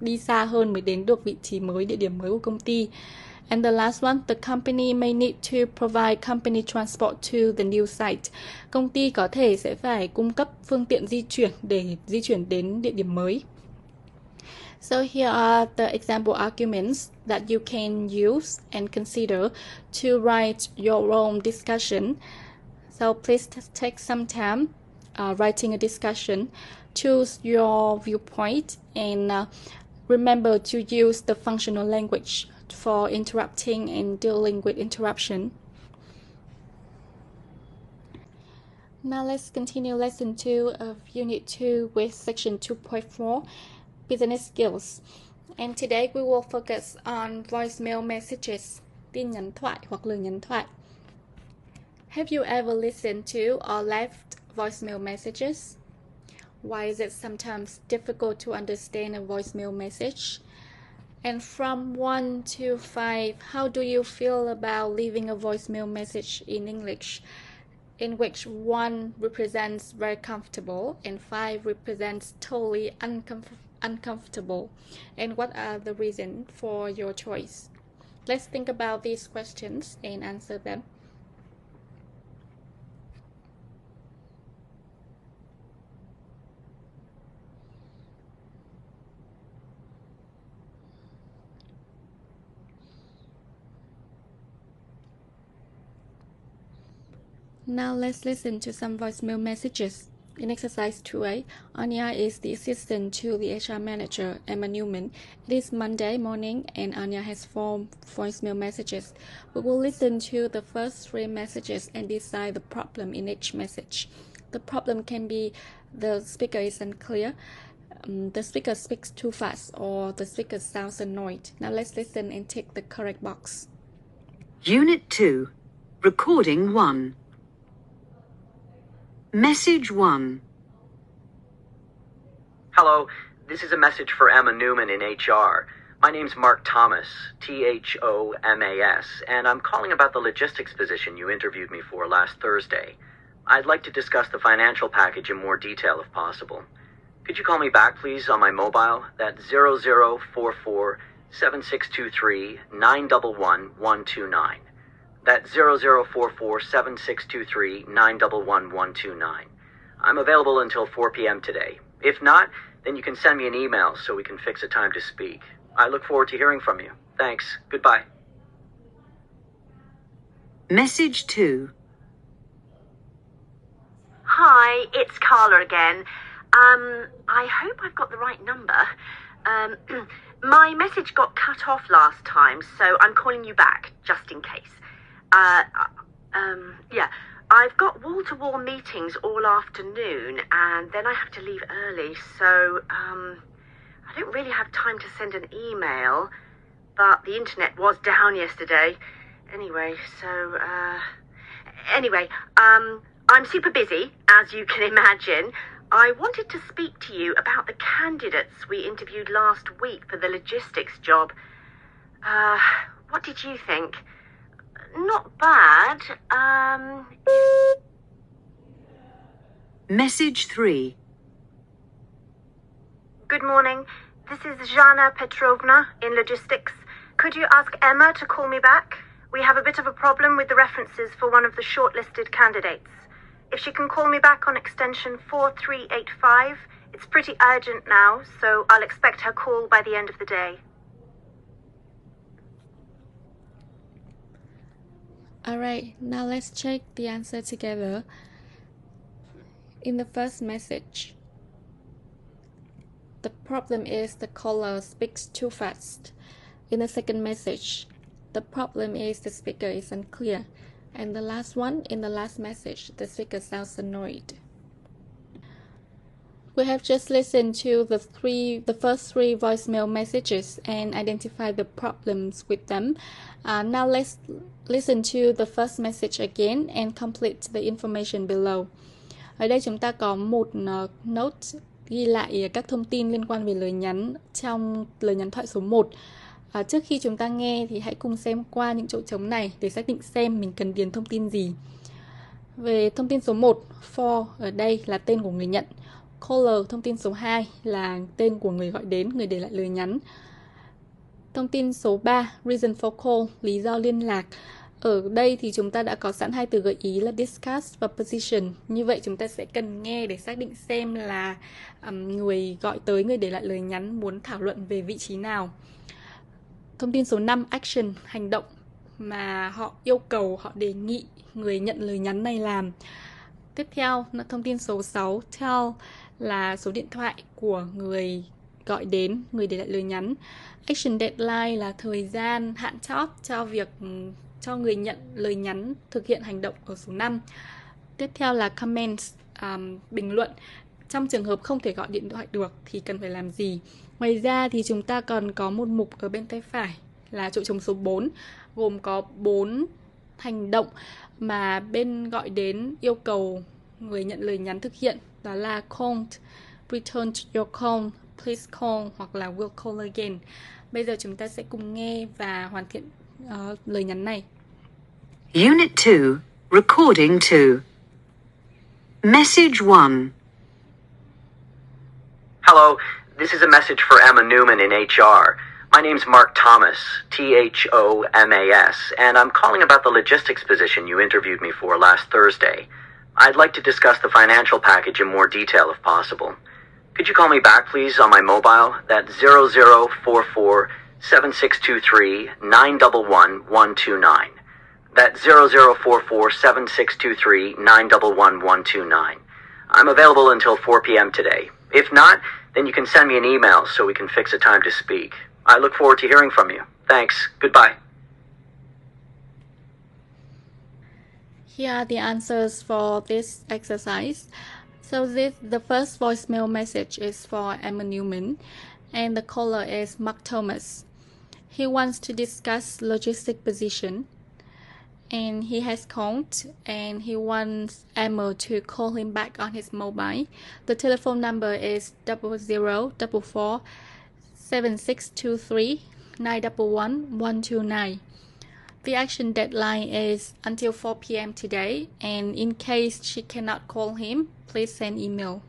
đi xa hơn mới đến được vị trí mới, địa điểm mới của công ty. And the last one, the company may need to provide company transport to the new site. Công ty có thể sẽ phải cung cấp phương tiện di chuyển để di chuyển đến địa điểm mới. So here are the example arguments that you can use and consider to write your own discussion. So please take some time writing a discussion. Choose your viewpoint and remember to use the functional language for interrupting and dealing with interruption. Now let's continue lesson 2 of unit 2 with section 2.4, business skills. And today we will focus on voicemail messages, tin nhắn thoại hoặc lời nhắn thoại. Have you ever listened to or left voicemail messages? Why is it sometimes difficult to understand a voicemail message? And from 1 to 5, how do you feel about leaving a voicemail message in English, in which 1 represents very comfortable and 5 represents totally uncomfortable? And what are the reasons for your choice? Let's think about these questions and answer them. Now let's listen to some voicemail messages. In exercise 2A, Anya is the assistant to the HR manager, Emma Newman. It is Monday morning and Anya has 4 voicemail messages. We will listen to the first 3 messages and decide the problem in each message. The problem can be the speaker is unclear, the speaker speaks too fast, or the speaker sounds annoyed. Now let's listen and tick the correct box. Unit 2, Recording 1. Message 1. Hello, this is a message for Emma Newman in HR. My name's Mark Thomas, Thomas, and I'm calling about the logistics position you interviewed me for last Thursday. I'd like to discuss the financial package in more detail if possible. Could you call me back, please, on my mobile? That's 0044-7623-911-129. That's 0044-7623-911-129. I'm available until 4 p.m. today. If not, then you can send me an email so we can fix a time to speak. I look forward to hearing from you. Thanks. Goodbye. Message 2. Hi, it's Carla again. I hope I've got the right number. My message got cut off last time, so I'm calling you back, just in case. Yeah, I've got wall-to-wall meetings all afternoon, and then I have to leave early, so, I don't really have time to send an email, but the internet was down yesterday. Anyway, I'm super busy, as you can imagine. I wanted to speak to you about the candidates we interviewed last week for the logistics job. What did you think? Not bad. Message 3. Good morning. This is Zhana Petrovna in logistics. Could you ask Emma to call me back? We have a bit of a problem with the references for one of the shortlisted candidates. If she can call me back on extension 4385, it's pretty urgent now, so I'll expect her call by the end of the day. Alright, now let's check the answer together. In the first message, the problem is the caller speaks too fast. In the second message, the problem is the speaker is unclear. And the last one, in the last message, the speaker sounds annoyed. We have just listened to the first 3 voicemail messages and identified the problems with them. Now let's listen to the first message again and complete the information below. Ở đây chúng ta có một note ghi lại các thông tin liên quan về lời nhắn trong lời nhắn thoại số 1. Trước khi chúng ta nghe thì hãy cùng xem qua những chỗ trống này để xác định xem mình cần điền thông tin gì. Về thông tin số 1, for ở đây là tên của người nhận. Caller, thông tin số 2 là tên của người gọi đến, người để lại lời nhắn. Thông tin số 3, reason for call, lý do liên lạc. Ở đây thì chúng ta đã có sẵn 2 từ gợi ý là discuss và position. Như vậy chúng ta sẽ cần nghe để xác định xem là người gọi tới, người để lại lời nhắn muốn thảo luận về vị trí nào. Thông tin số 5, action, hành động mà họ yêu cầu, họ đề nghị người nhận lời nhắn này làm. Tiếp theo, thông tin số 6, tell là số điện thoại của người gọi đến, người để lại lời nhắn. Action deadline là thời gian hạn chót cho người nhận lời nhắn thực hiện hành động ở số 5. Tiếp theo là comments, bình luận. Trong trường hợp không thể gọi điện thoại được thì cần phải làm gì. Ngoài ra thì chúng ta còn có một mục ở bên tay phải là chỗ trống số 4, gồm có 4 hành động mà bên gọi đến yêu cầu người nhận lời nhắn thực hiện. Đó là call, return your call, please call hoặc là will call again. Bây giờ chúng ta sẽ cùng nghe và hoàn thiện lời nhắn này. Unit 2, Recording 2. Message 1. Hello, this is a message for Emma Newman in HR. My name's Mark Thomas, Thomas, and I'm calling about the logistics position you interviewed me for last Thursday. I'd like to discuss the financial package in more detail if possible. Could you call me back, please, on my mobile? That's 0044-7623-911-129. That's 0044-7623-911129. I'm available until 4 p.m. today. If not, then you can send me an email so we can fix a time to speak. I look forward to hearing from you. Thanks. Goodbye. Here are the answers for this exercise. So the first voicemail message is for Emma Newman, and the caller is Mark Thomas. He wants to discuss logistic position, and he has called, and he wants Emma to call him back on his mobile. The telephone number is 0044 7623 911 129. The action deadline is until 4 p.m. today, and in case she cannot call him, please send email.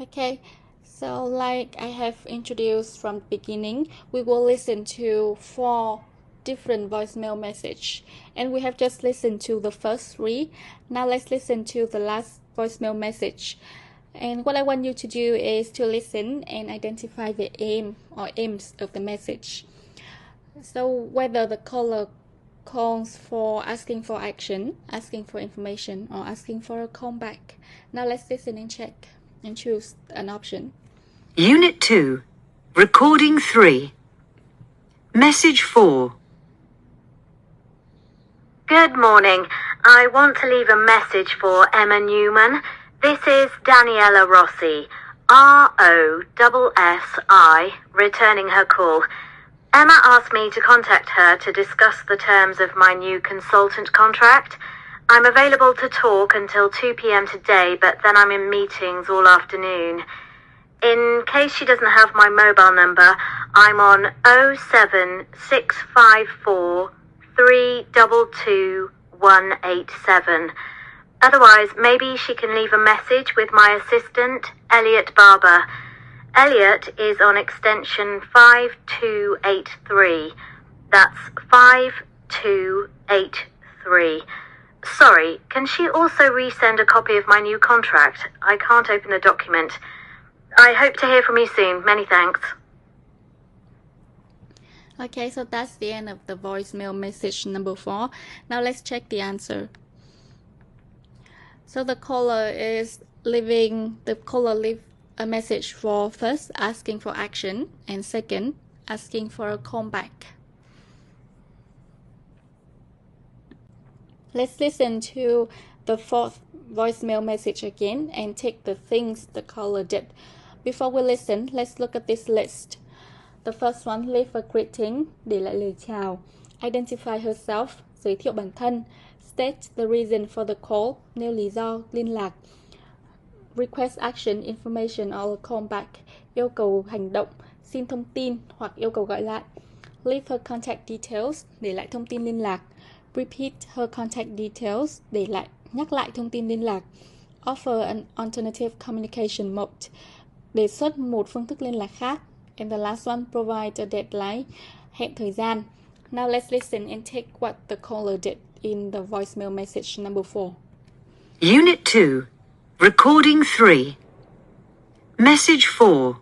Okay, so like I have introduced from the beginning, we will listen to 4 different voicemail messages, and we have just listened to the first 3. Now let's listen to the last voicemail message. And what I want you to do is to listen and identify the aim or aims of the message. So whether the caller calls for asking for action, asking for information, or asking for a callback. Now let's listen and check and choose an option. Unit 2, Recording 3. Message 4. Good morning. I want to leave a message for Emma Newman. This is Daniela Rossi, ROSSI, returning her call. Emma asked me to contact her to discuss the terms of my new consultant contract. I'm available to talk until 2 p.m. today, but then I'm in meetings all afternoon. In case she doesn't have my mobile number, I'm on 07654 322 187. Otherwise, maybe she can leave a message with my assistant, Elliot Barber. Elliot is on extension 5283. That's 5283. Sorry, can she also resend a copy of my new contract? I can't open the document. I hope to hear from you soon. Many thanks. Okay, so that's the end of the voicemail message number 4. Now let's check the answer. So the caller leave a message for first asking for action, and second asking for a callback. Let's listen to the 4th voicemail message again and take the things the caller did. Before we listen, let's look at this list. The first one, leave a greeting, để lại lời chào. Identify herself, giới thiệu bản thân. State the reason for the call, nêu lý do liên lạc. Request action, information or callback, yêu cầu hành động, xin thông tin hoặc yêu cầu gọi lại. Leave her contact details, để lại thông tin liên lạc. Repeat her contact details, nhắc lại thông tin liên lạc. Offer an alternative communication mode, đề xuất một phương thức liên lạc khác. And the last one, provide a deadline, hẹn thời gian. Now let's listen and take what the caller did in the voicemail message number 4. Unit 2, Recording 3. Message 4.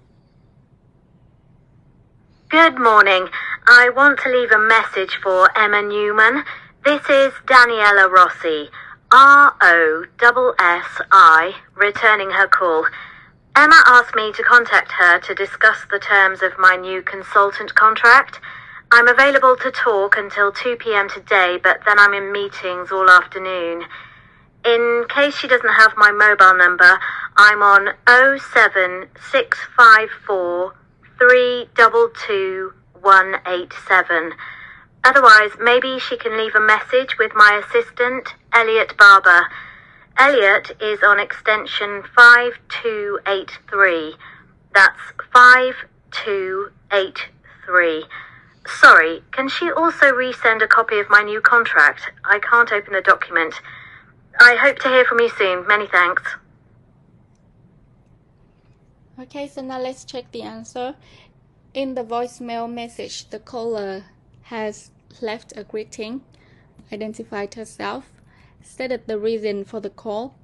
Good morning. I want to leave a message for Emma Newman. This is Daniela Rossi, ROSSI, returning her call. Emma asked me to contact her to discuss the terms of my new consultant contract. I'm available to talk until 2 p.m. today, but then I'm in meetings all afternoon. In case she doesn't have my mobile number, I'm on 07654 322 187. Otherwise, maybe she can leave a message with my assistant, Elliot Barber. Elliot is on extension 5283. That's 5283. Sorry, can she also resend a copy of my new contract? I can't open the document. I hope to hear from you soon. Many thanks. Okay, so now let's check the answer. In the voicemail message, the caller has left a greeting, identified herself, stated the reason for the call,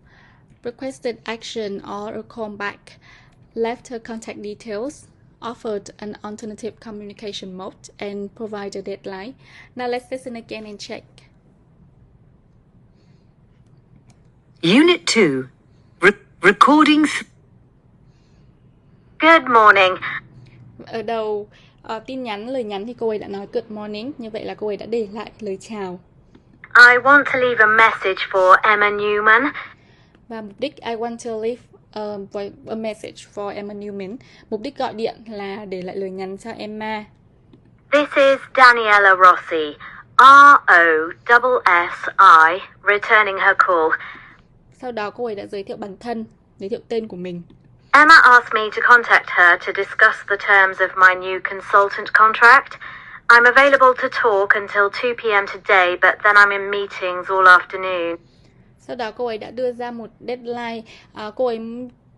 requested action or a callback, left her contact details, offered an alternative communication mode, and provide a deadline. Now let's listen again and check. Unit 2. Recording. Good morning. Ở đầu tin nhắn, lời nhắn thì cô ấy đã nói good morning, như vậy là cô ấy đã để lại lời chào. I want to leave a message for Emma Newman. Và mục đích I want to leave a message for Emma Newman. Mục đích gọi điện là để lại lời nhắn cho Emma. This is Daniela Rossi, R-O-S-S-I, returning her call. Sau đó cô ấy đã giới thiệu bản thân, giới thiệu tên của mình. Emma asked me to contact her to discuss the terms of my new consultant contract. I'm available to talk until 2 p.m. today, but then I'm in meetings all afternoon. Sau đó cô ấy đã đưa ra một deadline. Cô ấy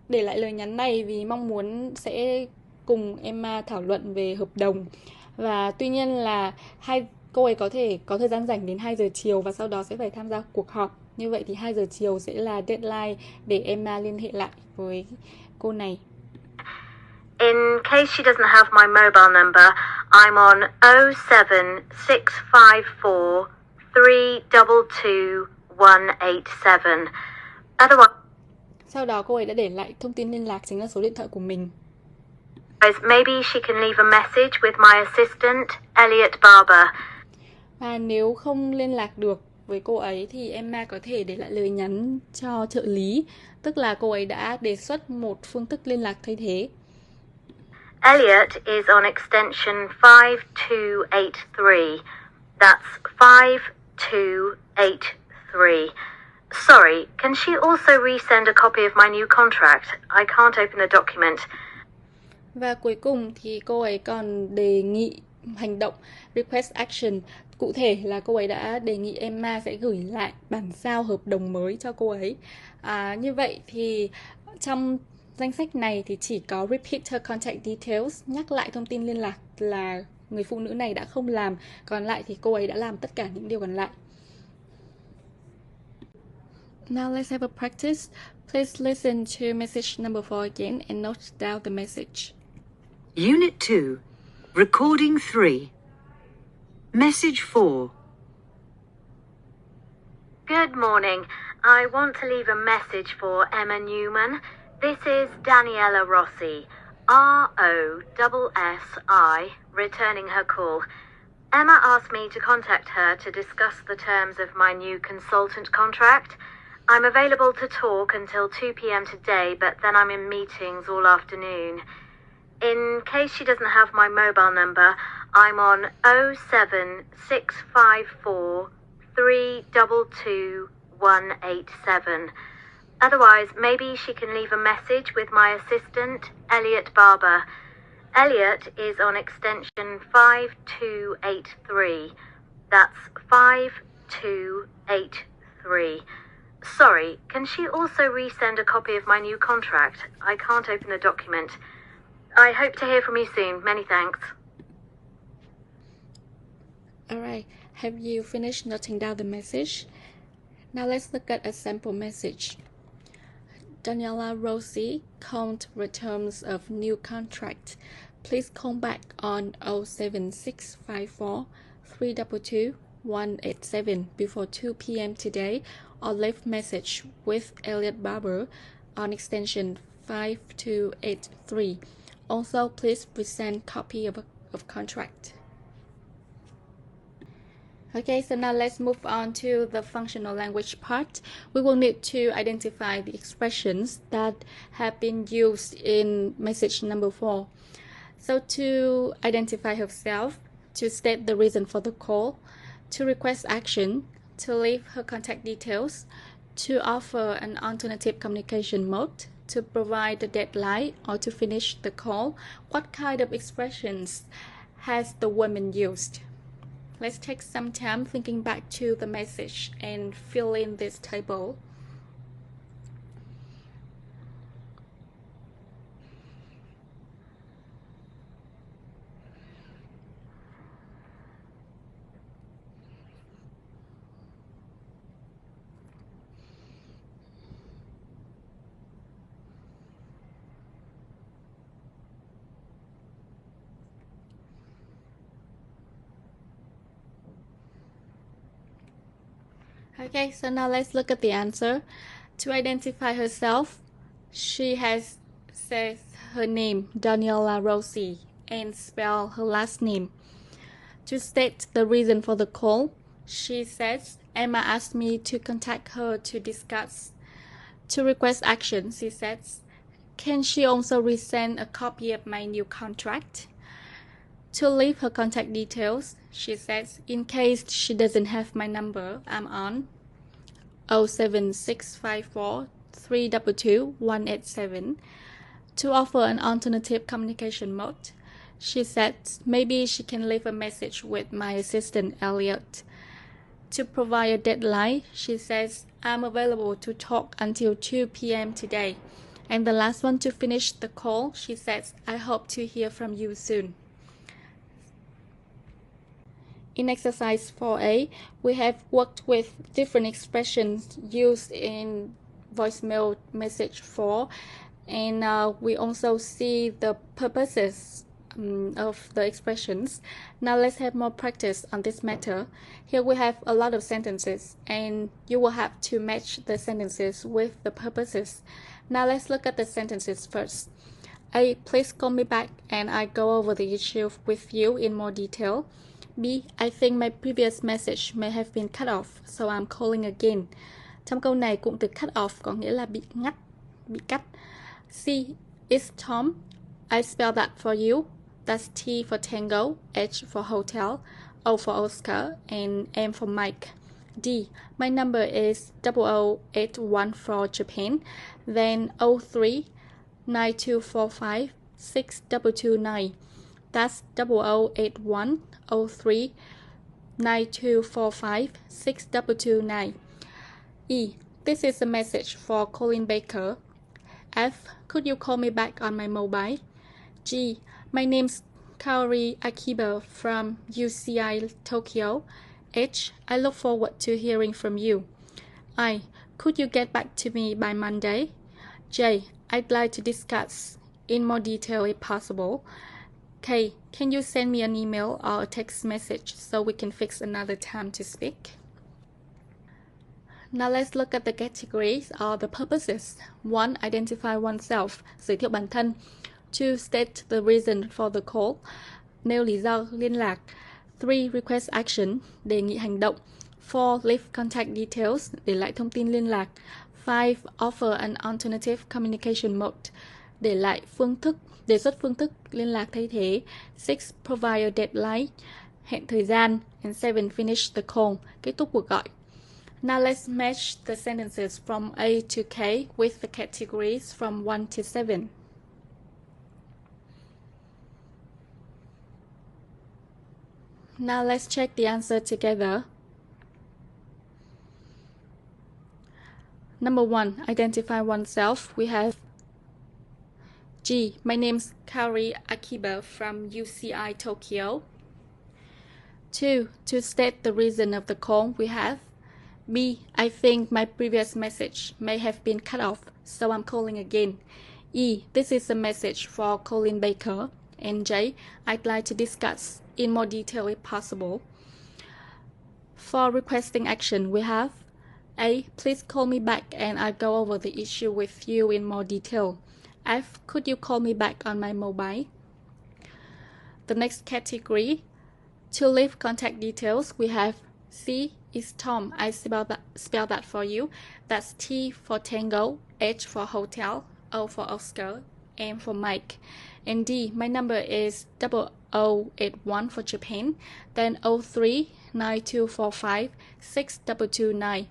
để lại lời nhắn này vì mong muốn sẽ cùng Emma thảo luận về hợp đồng. Và tuy nhiên là cô ấy có thời gian rảnh đến 2 giờ chiều và sau đó sẽ phải tham gia cuộc họp. Như vậy thì 2 giờ chiều sẽ là deadline để Emma liên hệ lại với cô này. In case she doesn't have my mobile number, I'm on 07654 322 187. Otherwise, sau đó cô ấy đã để lại thông tin liên lạc, chính là số điện thoại của mình. Maybe she can leave a message with my assistant, Elliot Barber. Và nếu không liên lạc được với cô ấy thì Emma có thể để lại lời nhắn cho trợ lý, tức là cô ấy đã đề xuất một phương thức liên lạc thay thế. Elliot is on extension 5283. That's 5283. Sorry, can she also resend a copy of my new contract? I can't open the document. Và cuối cùng thì cô ấy còn đề nghị hành động request action. Cụ thể là cô ấy đã đề nghị Emma sẽ gửi lại bản sao hợp đồng mới cho cô ấy. Như vậy thì trong danh sách này thì chỉ có repeat her contact details, nhắc lại thông tin liên lạc là người phụ nữ này đã không làm. Còn lại thì cô ấy đã làm tất cả những điều còn lại. Now let's have a practice. Please listen to message number 4 again and note down the message. Unit 2. Recording 3. Message 4. Good morning. I want to leave a message for Emma Newman. This is Daniela Rossi, R-O-S-S-I, returning her call. Emma asked me to contact her to discuss the terms of my new consultant contract. I'm available to talk until 2 p.m. today, but then I'm in meetings all afternoon. In case she doesn't have my mobile number, I'm on 07654 322 187. Otherwise, maybe she can leave a message with my assistant, Elliot Barber. Elliot is on extension 5283. That's 5283. Sorry, can she also resend a copy of my new contract? I can't open the document. I hope to hear from you soon. Many thanks. Alright, have you finished noting down the message? Now let's look at a sample message. Daniela Rossi, count returns of new contract. Please call back on 07654 322 187 before 2 p.m. today or leave message with Elliot Barber on extension 5283. Also, please present copy of contract. Okay, so now let's move on to the functional language part. We will need to identify the expressions that have been used in message number 4. So to identify herself, to state the reason for the call, to request action, to leave her contact details, to offer an alternative communication mode, to provide a deadline, or to finish the call. What kind of expressions has the woman used? Let's take some time thinking back to the message and fill in this table. Okay, so now let's look at the answer. To identify herself, she has said her name, Daniela Rossi, and spell her last name. To state the reason for the call, she says, Emma asked me to contact her to discuss. To request action, she says, can she also resend a copy of my new contract? To leave her contact details, she says, in case she doesn't have my number, I'm on 07654 322 187. To offer an alternative communication mode, she said maybe she can leave a message with my assistant Elliot. To provide a deadline, she says, I'm available to talk until 2 p.m. today. And the last one, to finish the call, she says, I hope to hear from you soon. In exercise 4A, we have worked with different expressions used in voicemail message 4, and we also see the purposes of the expressions. Now let's have more practice on this matter. Here we have a lot of sentences, and you will have to match the sentences with the purposes. Now let's look at the sentences first. A, please call me back and I go over the issue with you in more detail. B, I think my previous message may have been cut off, so I'm calling again. Trong câu này, cụm từ cut off có nghĩa là bị ngắt, bị cắt. C, it's Tom. I spell that for you. That's T for Tango, H for Hotel, O for Oscar, and M for Mike. D, my number is 0081 for Japan, then 03 9245 6229. That's 0081 03 9245 6229. E, this is a message for Colin Baker. F, could you call me back on my mobile? G, my name's Kaori Akiba from UCI Tokyo. H, I look forward to hearing from you. I, could you get back to me by Monday? J, I'd like to discuss in more detail if possible. K, can you send me an email or a text message so we can fix another time to speak? Now let's look at the categories or the purposes. 1. Identify oneself, giới thiệu bản thân. 2. State the reason for the call, nêu lý do liên lạc. 3. Request action, đề nghị hành động. 4. Leave contact details, để lại thông tin liên lạc. 5. Offer an alternative communication mode, để lại đề xuất phương thức liên lạc thay thế. 6. Provide a deadline, hẹn thời gian. And 7. Finish the call, kết thúc cuộc gọi. Now let's match the sentences from A to K with the categories from 1 to 7. Now let's check the answer together. Number 1, identify oneself. We have G, my name's Kaori Akiba from UCI Tokyo. 2, to state the reason of the call, we have B, I think my previous message may have been cut off, so I'm calling again. E, this is a message for Colin Baker. And J, I'd like to discuss in more detail if possible. For requesting action, we have A, please call me back and I'll go over the issue with you in more detail. F, could you call me back on my mobile? The next category, to leave contact details, we have C, is Tom. I spell that for you. That's T for Tango, H for Hotel, O for Oscar, M for Mike. And D, my number is 0081 for Japan, then 03 9245 6229.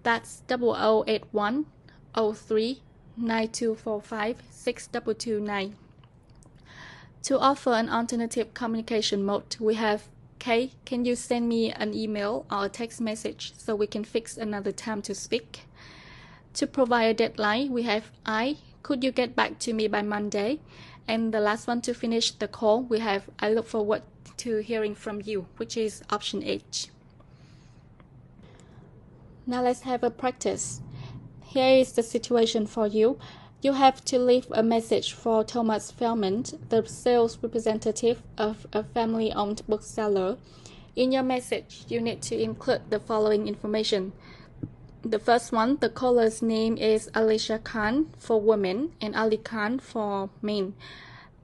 That's 0081 03 9245 6229. To offer an alternative communication mode, we have K, can you send me an email or a text message so we can fix another time to speak? To provide a deadline, we have I, could you get back to me by Monday? And the last one, to finish the call, we have I look forward to hearing from you, which is option H. Now let's have a practice. Here is the situation for you. You have to leave a message for Thomas Feldman, the sales representative of a family-owned bookseller. In your message, you need to include the following information. The first one, the caller's name is Alicia Khan for women and Ali Khan for men.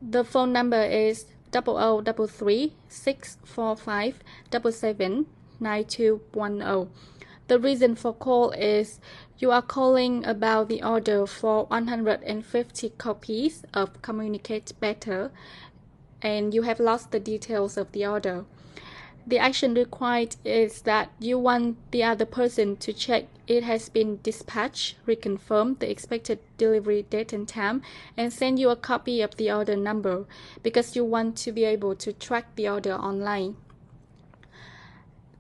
The phone number is 0033 645 77 9210. The reason for call is you are calling about the order for 150 copies of Communicate Better and you have lost the details of the order. The action required is that you want the other person to check it has been dispatched, reconfirm the expected delivery date and time, and send you a copy of the order number because you want to be able to track the order online.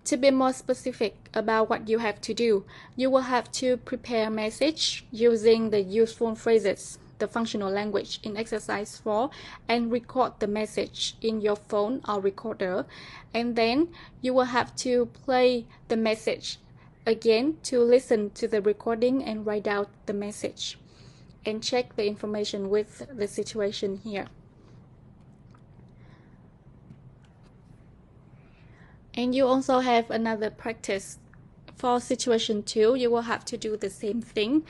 To be more specific about what you have to do, you will have to prepare a message using the useful phrases, the functional language in exercise 4, and record the message in your phone or recorder. And then you will have to play the message again to listen to the recording and write out the message. And check the information with the situation here. And you also have another practice. For situation 2, you will have to do the same thing.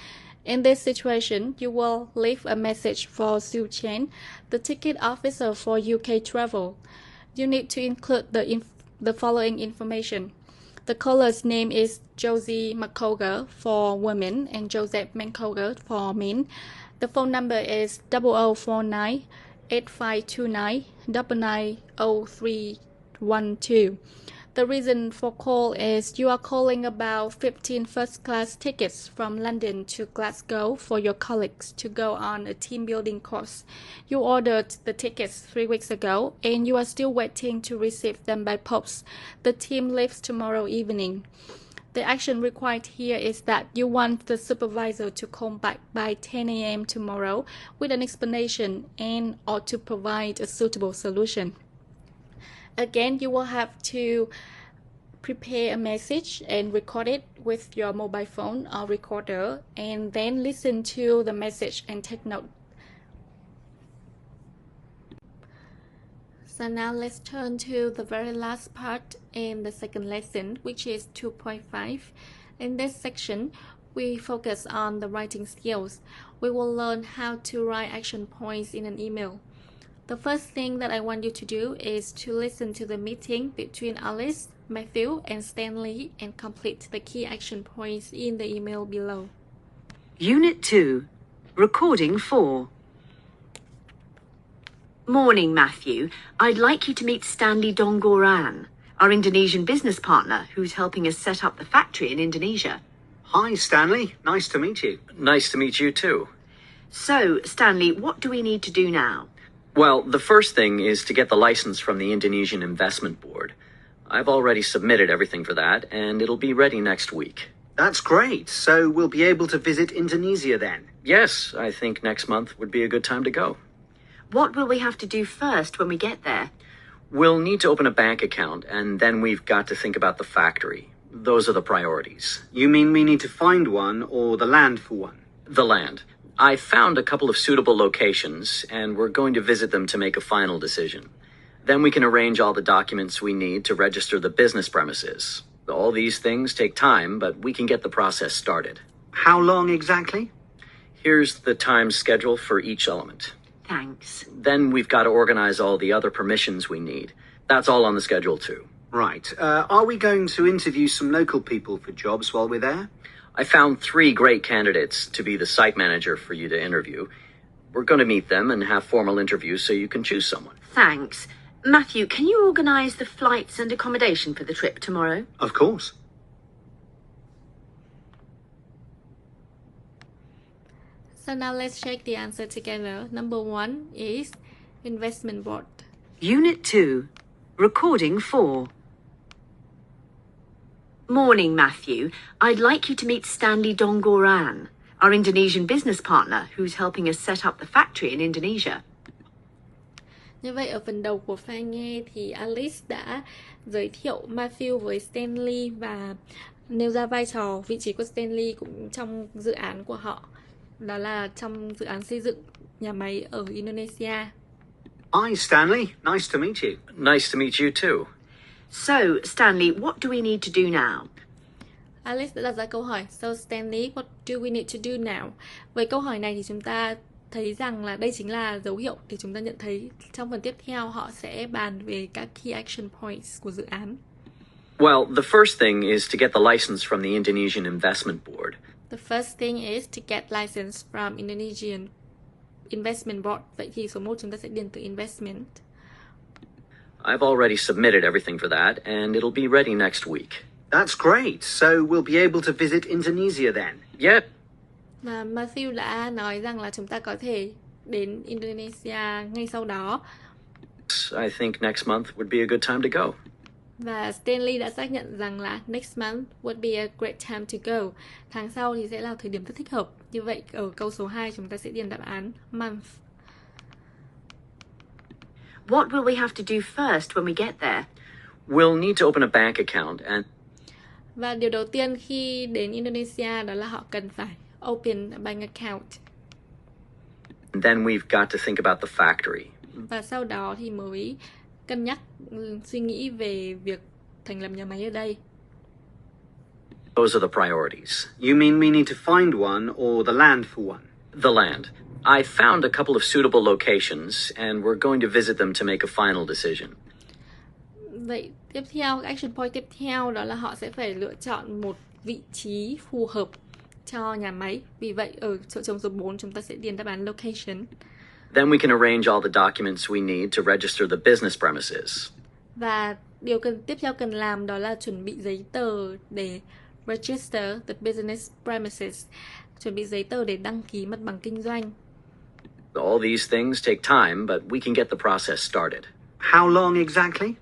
In this situation, you will leave a message for Su Chen, the ticket officer for UK travel. You need to include the following information. The caller's name is Josie McCoger for women and Joseph McCoger for men. The phone number is 0049 8529 990 The reason for call is you are calling about 15 first-class tickets from London to Glasgow for your colleagues to go on a team building course. You ordered the tickets 3 weeks ago and you are still waiting to receive them by post. The team leaves tomorrow evening. The action required here is that you want the supervisor to come back by 10 a.m. tomorrow with an explanation and or to provide a suitable solution. Again, you will have to prepare a message and record it with your mobile phone or recorder and then listen to the message and take note. So now let's turn to the very last part in the second lesson, which is 2.5. In this section, we focus on the writing skills. We will learn how to write action points in an email. The first thing that I want you to do is to listen to the meeting between Alice, Matthew, and Stanley and complete the key action points in the email below. Unit 2, Recording 4. Morning, Matthew. I'd like you to meet Stanley Donggoran, our Indonesian business partner who's helping us set up the factory in Indonesia. Hi, Stanley. Nice to meet you. Nice to meet you too. So, Stanley, what do we need to do now? Well, the first thing is to get the license from the Indonesian Investment Board. I've already submitted everything for that, and it'll be ready next week. That's great. So we'll be able to visit Indonesia then? Yes, I think next month would be a good time to go. What will we have to do first when we get there? We'll need to open a bank account, and then we've got to think about the factory. Those are the priorities. You mean we need to find one or the land for one? The land. I found a couple of suitable locations, and we're going to visit them to make a final decision. Then we can arrange all the documents we need to register the business premises. All these things take time, but we can get the process started. How long exactly? Here's the time schedule for each element. Thanks. Then we've got to organize all the other permissions we need. That's all on the schedule too. Right. Are we going to interview some local people for jobs while we're there? I found 3 great candidates to be the site manager for you to interview. We're going to meet them and have formal interviews so you can choose someone. Thanks. Matthew, can you organise the flights and accommodation for the trip tomorrow? Of course. So now let's check the answer together. Number 1 is Investment Board. Unit 2, Recording 4. Morning, Matthew. I'd like you to meet Stanley Donggoran, our Indonesian business partner who's helping us set up the factory in Indonesia. Như vậy ở phần đầu của file nghe thì Alice đã giới thiệu Matthew với Stanley và nêu ra vai trò, vị trí của Stanley cũng trong dự án của họ. Đó là trong dự án xây dựng nhà máy ở Indonesia. Hi, Stanley. Nice to meet you. Nice to meet you too. So, Stanley, what do we need to do now? Alice đã đặt ra câu hỏi So Stanley, what do we need to do now? Với câu hỏi này thì chúng ta thấy rằng là đây chính là dấu hiệu để chúng ta nhận thấy trong phần tiếp theo họ sẽ bàn về các key action points của dự án. Well, the first thing is to get the license from the Indonesian Investment Board. The first thing is to get license from Indonesian Investment Board. Vậy thì số 1 chúng ta sẽ điền từ investment. I've already submitted everything for that, and it'll be ready next week. That's great. So we'll be able to visit Indonesia then? Yep. Và Matthew đã nói rằng là chúng ta có thể đến Indonesia ngay sau đó. I think next month would be a good time to go. Và Stanley đã xác nhận rằng là next month would be a great time to go. Tháng sau thì sẽ là thời điểm rất thích hợp. Như vậy ở câu số 2 chúng ta sẽ điền đáp án month. What will we have to do first when we get there? We'll need to open a bank account and... Và điều đầu tiên khi đến Indonesia đó là họ cần phải open a bank account. And then we've got to think about the factory. Và sau đó thì mới cân nhắc, suy nghĩ về việc thành lập nhà máy ở đây. Those are the priorities. You mean we need to find one or the land for one? The land. I found a couple of suitable locations, and we're going to visit them to make a final decision. Vậy tiếp theo, action point tiếp theo đó là họ sẽ phải lựa chọn một vị trí phù hợp cho nhà máy. Vì vậy ở chỗ trống số 4 chúng ta sẽ điền đáp án location. Then we can arrange all the documents we need to register the business premises. Và điều tiếp theo cần làm đó là chuẩn bị giấy tờ để register the business premises, chuẩn bị giấy tờ để đăng ký mặt bằng kinh doanh. All these things take time, but we can get the process started. How long exactly?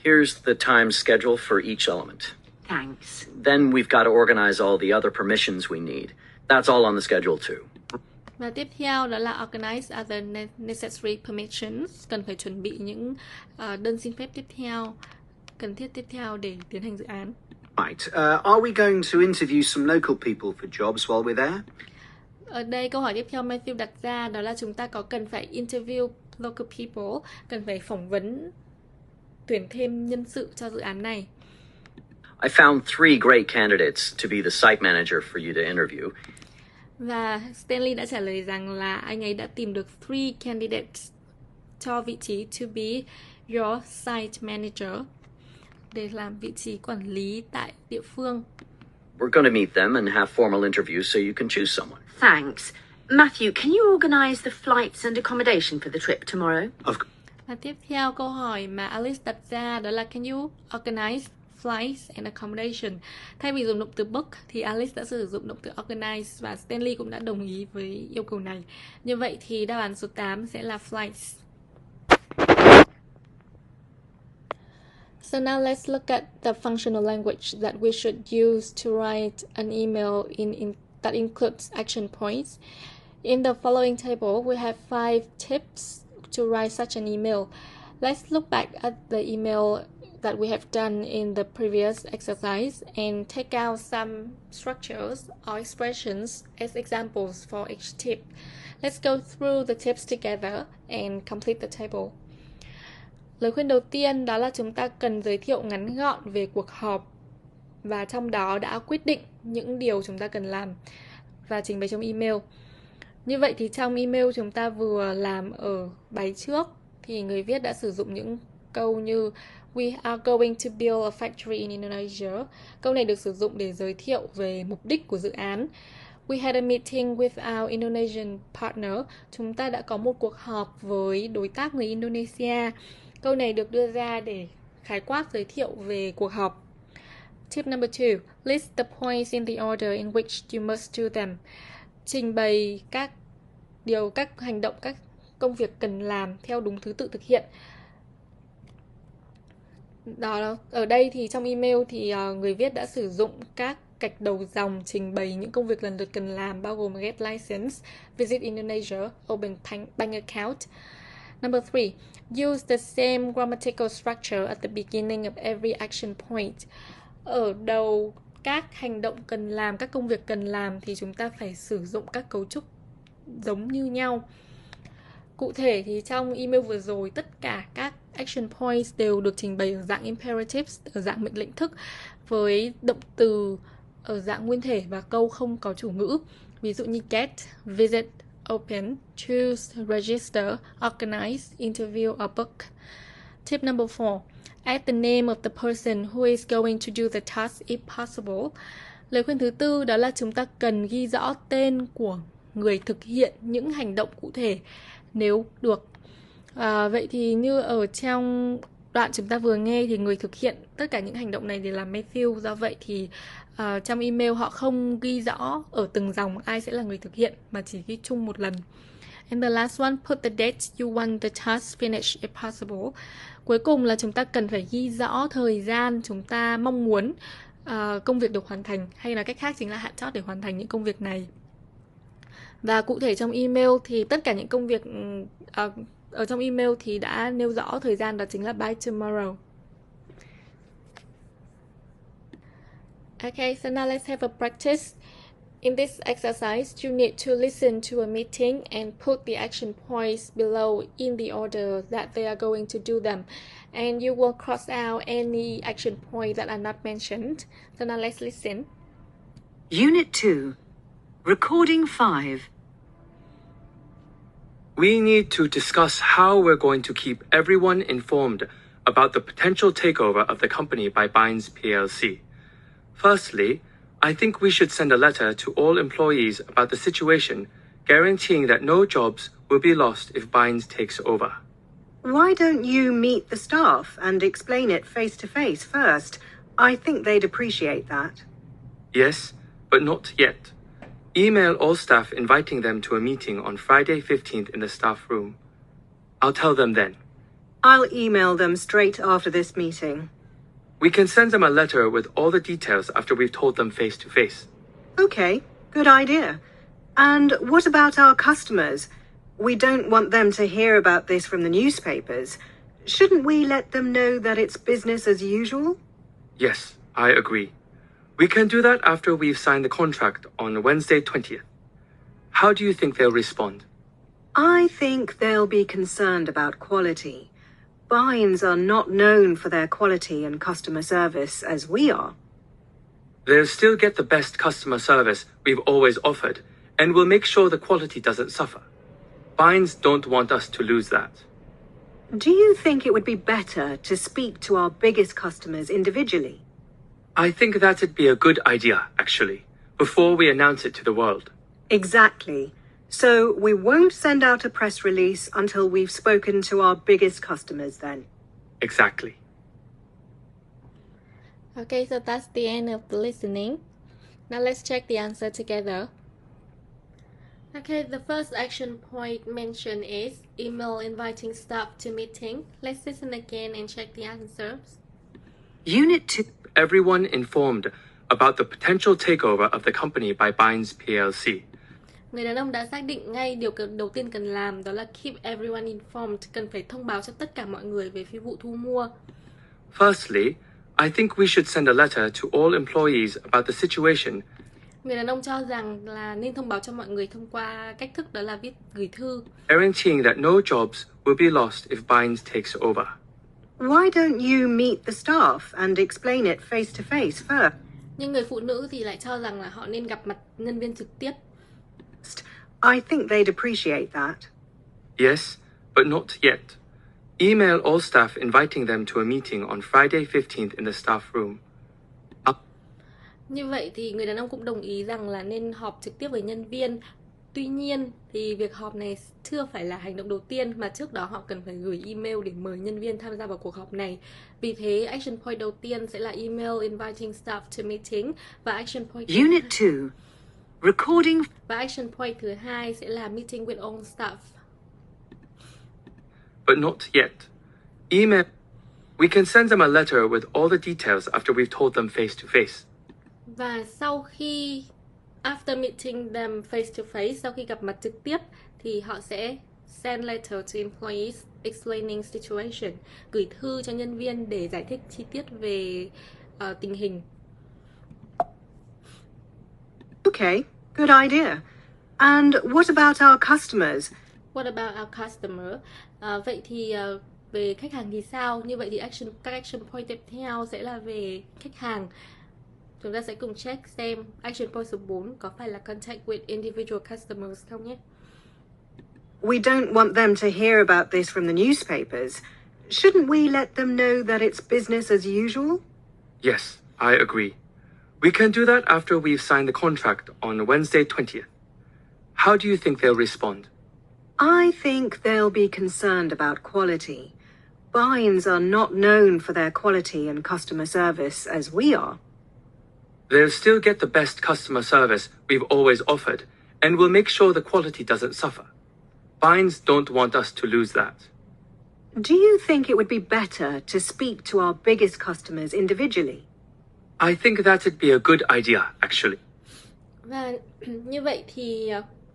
Here's the time schedule for each element. Thanks. Then we've got to organize all the other permissions we need. That's all on the schedule too. Và tiếp theo đó là organize other necessary permissions, cần phải chuẩn bị những đơn xin phép tiếp theo, cần thiết tiếp theo để tiến hành dự án. Right. Are we going to interview some local people for jobs while we're there? Ở đây câu hỏi tiếp theo Matthew đặt ra đó là chúng ta có cần phải interview local people, cần phải phỏng vấn, tuyển thêm nhân sự cho dự án này. I found 3 great candidates to be the site manager for you to interview. Và Stanley đã trả lời rằng là anh ấy đã tìm được 3 candidates cho vị trí to be your site manager, để làm vị trí quản lý tại địa phương. We're going to meet them and have formal interviews so you can choose someone. Thanks. Matthew, can you organise the flights and accommodation for the trip tomorrow? Và tiếp theo câu hỏi mà Alice đặt ra đó là can you organize flights and accommodation. Thay vì dùng động từ book thì Alice đã sử dụng động từ organize và Stanley cũng đã đồng ý với yêu cầu này. Như vậy thì đáp án số 8 sẽ là flights. So now let's look at the functional language that we should use to write an email that includes action points. In the following table, we have 5 tips to write such an email. Let's look back at the email that we have done in the previous exercise and take out some structures or expressions as examples for each tip. Let's go through the tips together and complete the table. Lời khuyên đầu tiên đó là chúng ta cần giới thiệu ngắn gọn về cuộc họp và trong đó đã quyết định những điều chúng ta cần làm và trình bày trong email. Như vậy thì trong email chúng ta vừa làm ở bài trước thì người viết đã sử dụng những câu như We are going to build a factory in Indonesia. Câu này được sử dụng để giới thiệu về mục đích của dự án. We had a meeting with our Indonesian partner. Chúng ta đã có một cuộc họp với đối tác người Indonesia. Câu này được đưa ra để khái quát giới thiệu về cuộc họp. Tip number 2. List the points in the order in which you must do them. Trình bày các hành động, các công việc cần làm theo đúng thứ tự thực hiện. Đó, ở đây thì trong email thì người viết đã sử dụng các gạch đầu dòng trình bày những công việc lần lượt cần làm, bao gồm get license, visit Indonesia, open bank account. Number 3. Use the same grammatical structure at the beginning of every action point. Ở đầu các hành động cần làm, các công việc cần làm thì chúng ta phải sử dụng các cấu trúc giống như nhau. Cụ thể thì trong email vừa rồi, tất cả các action points đều được trình bày ở dạng imperatives, ở dạng mệnh lệnh thức, với động từ ở dạng nguyên thể và câu không có chủ ngữ. Ví dụ như get, visit, open, choose, register, organize, interview or book. Tip number 4. Add the name of the person who is going to do the task if possible. Lời khuyên thứ tư đó là chúng ta cần ghi rõ tên của người thực hiện những hành động cụ thể nếu được. Vậy thì như ở trong đoạn chúng ta vừa nghe thì người thực hiện tất cả những hành động này đều là Matthew. Do vậy thì trong email họ không ghi rõ ở từng dòng ai sẽ là người thực hiện mà chỉ ghi chung một lần. And the last one, put the date you want the task finished if possible. Cuối cùng là chúng ta cần phải ghi rõ thời gian chúng ta mong muốn công việc được hoàn thành, hay là cách khác chính là hạn chót để hoàn thành những công việc này. Và cụ thể trong email thì tất cả những công việc ở trong email thì đã nêu rõ thời gian, đó chính là by tomorrow. Okay, so now let's have a practice. In this exercise, you need to listen to a meeting and put the action points below in the order that they are going to do them. And you will cross out any action points that are not mentioned. So now let's listen. Unit 2. Recording 5. We need to discuss how we're going to keep everyone informed about the potential takeover of the company by BINES plc. Firstly, I think we should send a letter to all employees about the situation, guaranteeing that no jobs will be lost if BINES takes over. Why don't you meet the staff and explain it face to face first? I think they'd appreciate that. Yes, but not yet. Email all staff inviting them to a meeting on Friday 15th in the staff room. I'll tell them then. I'll email them straight after this meeting. We can send them a letter with all the details after we've told them face to face. Okay, good idea. And what about our customers? We don't want them to hear about this from the newspapers. Shouldn't we let them know that it's business as usual? Yes, I agree. We can do that after we've signed the contract on Wednesday 20th. How do you think they'll respond? I think they'll be concerned about quality. BINES are not known for their quality and customer service as we are. They'll still get the best customer service we've always offered, and we'll make sure the quality doesn't suffer. BINES don't want us to lose that. Do you think it would be better to speak to our biggest customers individually? I think that'd be a good idea, actually, before we announce it to the world. Exactly. So we won't send out a press release until we've spoken to our biggest customers then. Exactly. Okay, so that's the end of the listening. Now let's check the answer together. Okay, the first action point mentioned is email inviting staff to meeting. Let's listen again and check the answers. Unit 2. Everyone informed about the potential takeover of the company by BINES plc. Người đàn ông đã xác định ngay điều đầu tiên cần làm, đó là keep everyone informed, cần phải thông báo cho tất cả mọi người về phi vụ thu mua. Firstly, I think we should send a letter to all employees about the situation. Người đàn ông cho rằng là nên thông báo cho mọi người thông qua cách thức đó là gửi thư. Guaranteeing that no jobs will be lost if BINES takes over. Why don't you meet the staff and explain it face to face first? Nhưng người phụ nữ thì lại cho rằng là họ nên gặp mặt nhân viên trực tiếp. I think they'd appreciate that. Yes, but not yet. Email all staff inviting them to a meeting on Friday 15th in the staff room. Như vậy thì người đàn ông cũng đồng ý rằng là nên họp trực tiếp với nhân viên. Tuy nhiên thì việc họp này chưa phải là hành động đầu tiên, mà trước đó họ cần phải gửi email để mời nhân viên tham gia vào cuộc họp này. Vì thế action point đầu tiên sẽ là email inviting staff to meeting, và action point Unit 2. Recording. Và action point thứ hai sẽ là meeting with all staff. But not yet. Email. We can send them a letter with all the details after we've told them face to face. Và sau khi after meeting them face to face, sau khi gặp mặt trực tiếp thì họ sẽ send letter to employees explaining situation, gửi thư cho nhân viên để giải thích chi tiết về tình hình. Okay, good idea. And what about our customers? What about our customer? Vậy thì về khách hàng thì sao? Như vậy thì các action point tiếp theo sẽ là về khách hàng. Chúng ta sẽ cùng check xem action point số 4 có phải là contact with individual customers không nhé. We don't want them to hear about this from the newspapers. Shouldn't we let them know that it's business as usual? Yes, I agree. We can do that after we've signed the contract on Wednesday 20th. How do you think they'll respond? I think they'll be concerned about quality. Bynes are not known for their quality and customer service as we are. They'll still get the best customer service we've always offered, and we'll make sure the quality doesn't suffer. Bynes don't want us to lose that. Do you think it would be better to speak to our biggest customers individually? I think that'd be a good idea, actually. Và như vậy thì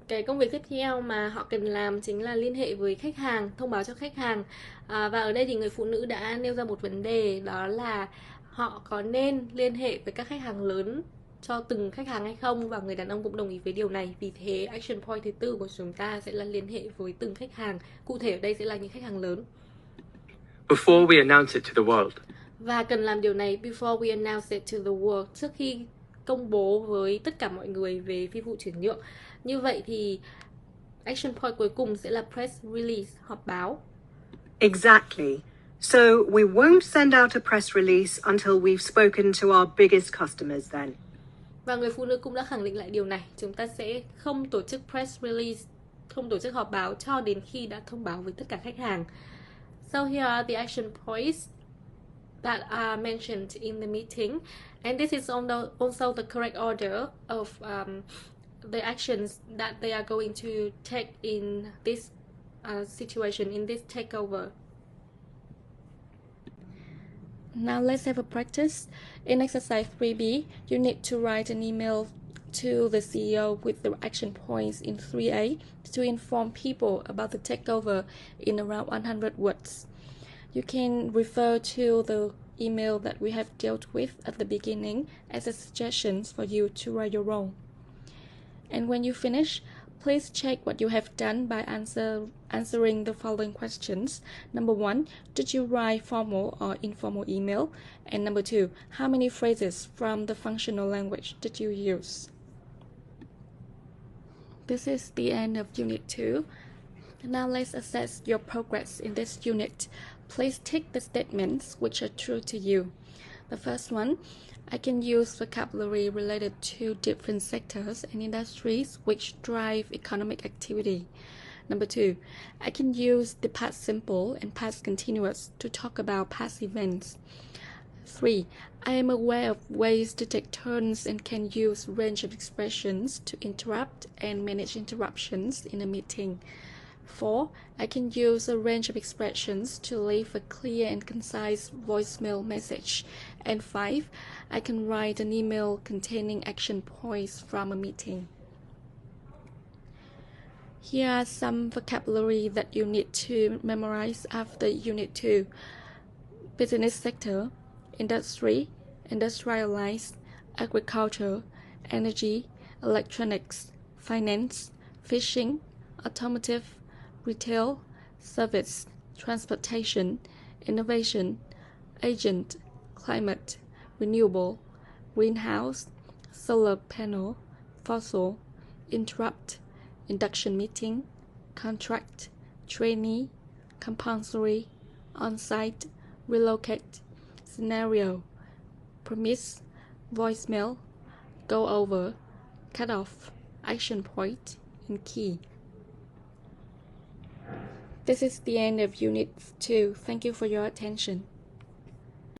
cái công việc tiếp theo mà họ cần làm chính là liên hệ với khách hàng, thông báo cho khách hàng. Và ở đây thì người phụ nữ đã nêu ra một vấn đề, đó là họ có nên liên hệ với các khách hàng lớn cho từng khách hàng hay không, và người đàn ông cũng đồng ý với điều này. Vì thế action point thứ 4 của chúng ta sẽ là liên hệ với từng khách hàng. Cụ thể ở đây sẽ là những khách hàng lớn. Before we announce it to the world. Và cần làm điều này before we announce it to the world, trước khi công bố với tất cả mọi người về phi vụ chuyển nhượng. Như vậy thì action point cuối cùng sẽ là press release, họp báo. Exactly. So we won't send out a press release until we've spoken to our biggest customers then. Và người phụ nữ cũng đã khẳng định lại điều này. Chúng ta sẽ không tổ chức press release, không tổ chức họp báo cho đến khi đã thông báo với tất cả khách hàng. So here are the action points that are mentioned in the meeting, and this is also the correct order of the actions that they are going to take in this situation, in this takeover. Now let's have a practice. In exercise 3B, you need to write an email to the CEO with the action points in 3A to inform people about the takeover in around 100 words. You can refer to the email that we have dealt with at the beginning as a suggestion for you to write your own. And when you finish, please check what you have done by answering the following questions. Number 1, did you write formal or informal email? And number 2, how many phrases from the functional language did you use? This is the end of Unit 2. Now let's assess your progress in this unit. Please tick the statements which are true to you. The first one, I can use vocabulary related to different sectors and industries which drive economic activity. Number 2, I can use the past simple and past continuous to talk about past events. 3, I am aware of ways to take turns and can use range of expressions to interrupt and manage interruptions in a meeting. 4, I can use a range of expressions to leave a clear and concise voicemail message. And 5, I can write an email containing action points from a meeting. Here are some vocabulary that you need to memorize after Unit 2. Business sector, industry, industrialized, agriculture, energy, electronics, finance, fishing, automotive, retail, service, transportation, innovation, agent, climate, renewable, greenhouse, solar panel, fossil, interrupt, induction meeting, contract, trainee, compulsory, on-site, relocate, scenario, premise, voicemail, go over, cut off, action point, and key. This is the end of Unit 2. Thank you for your attention.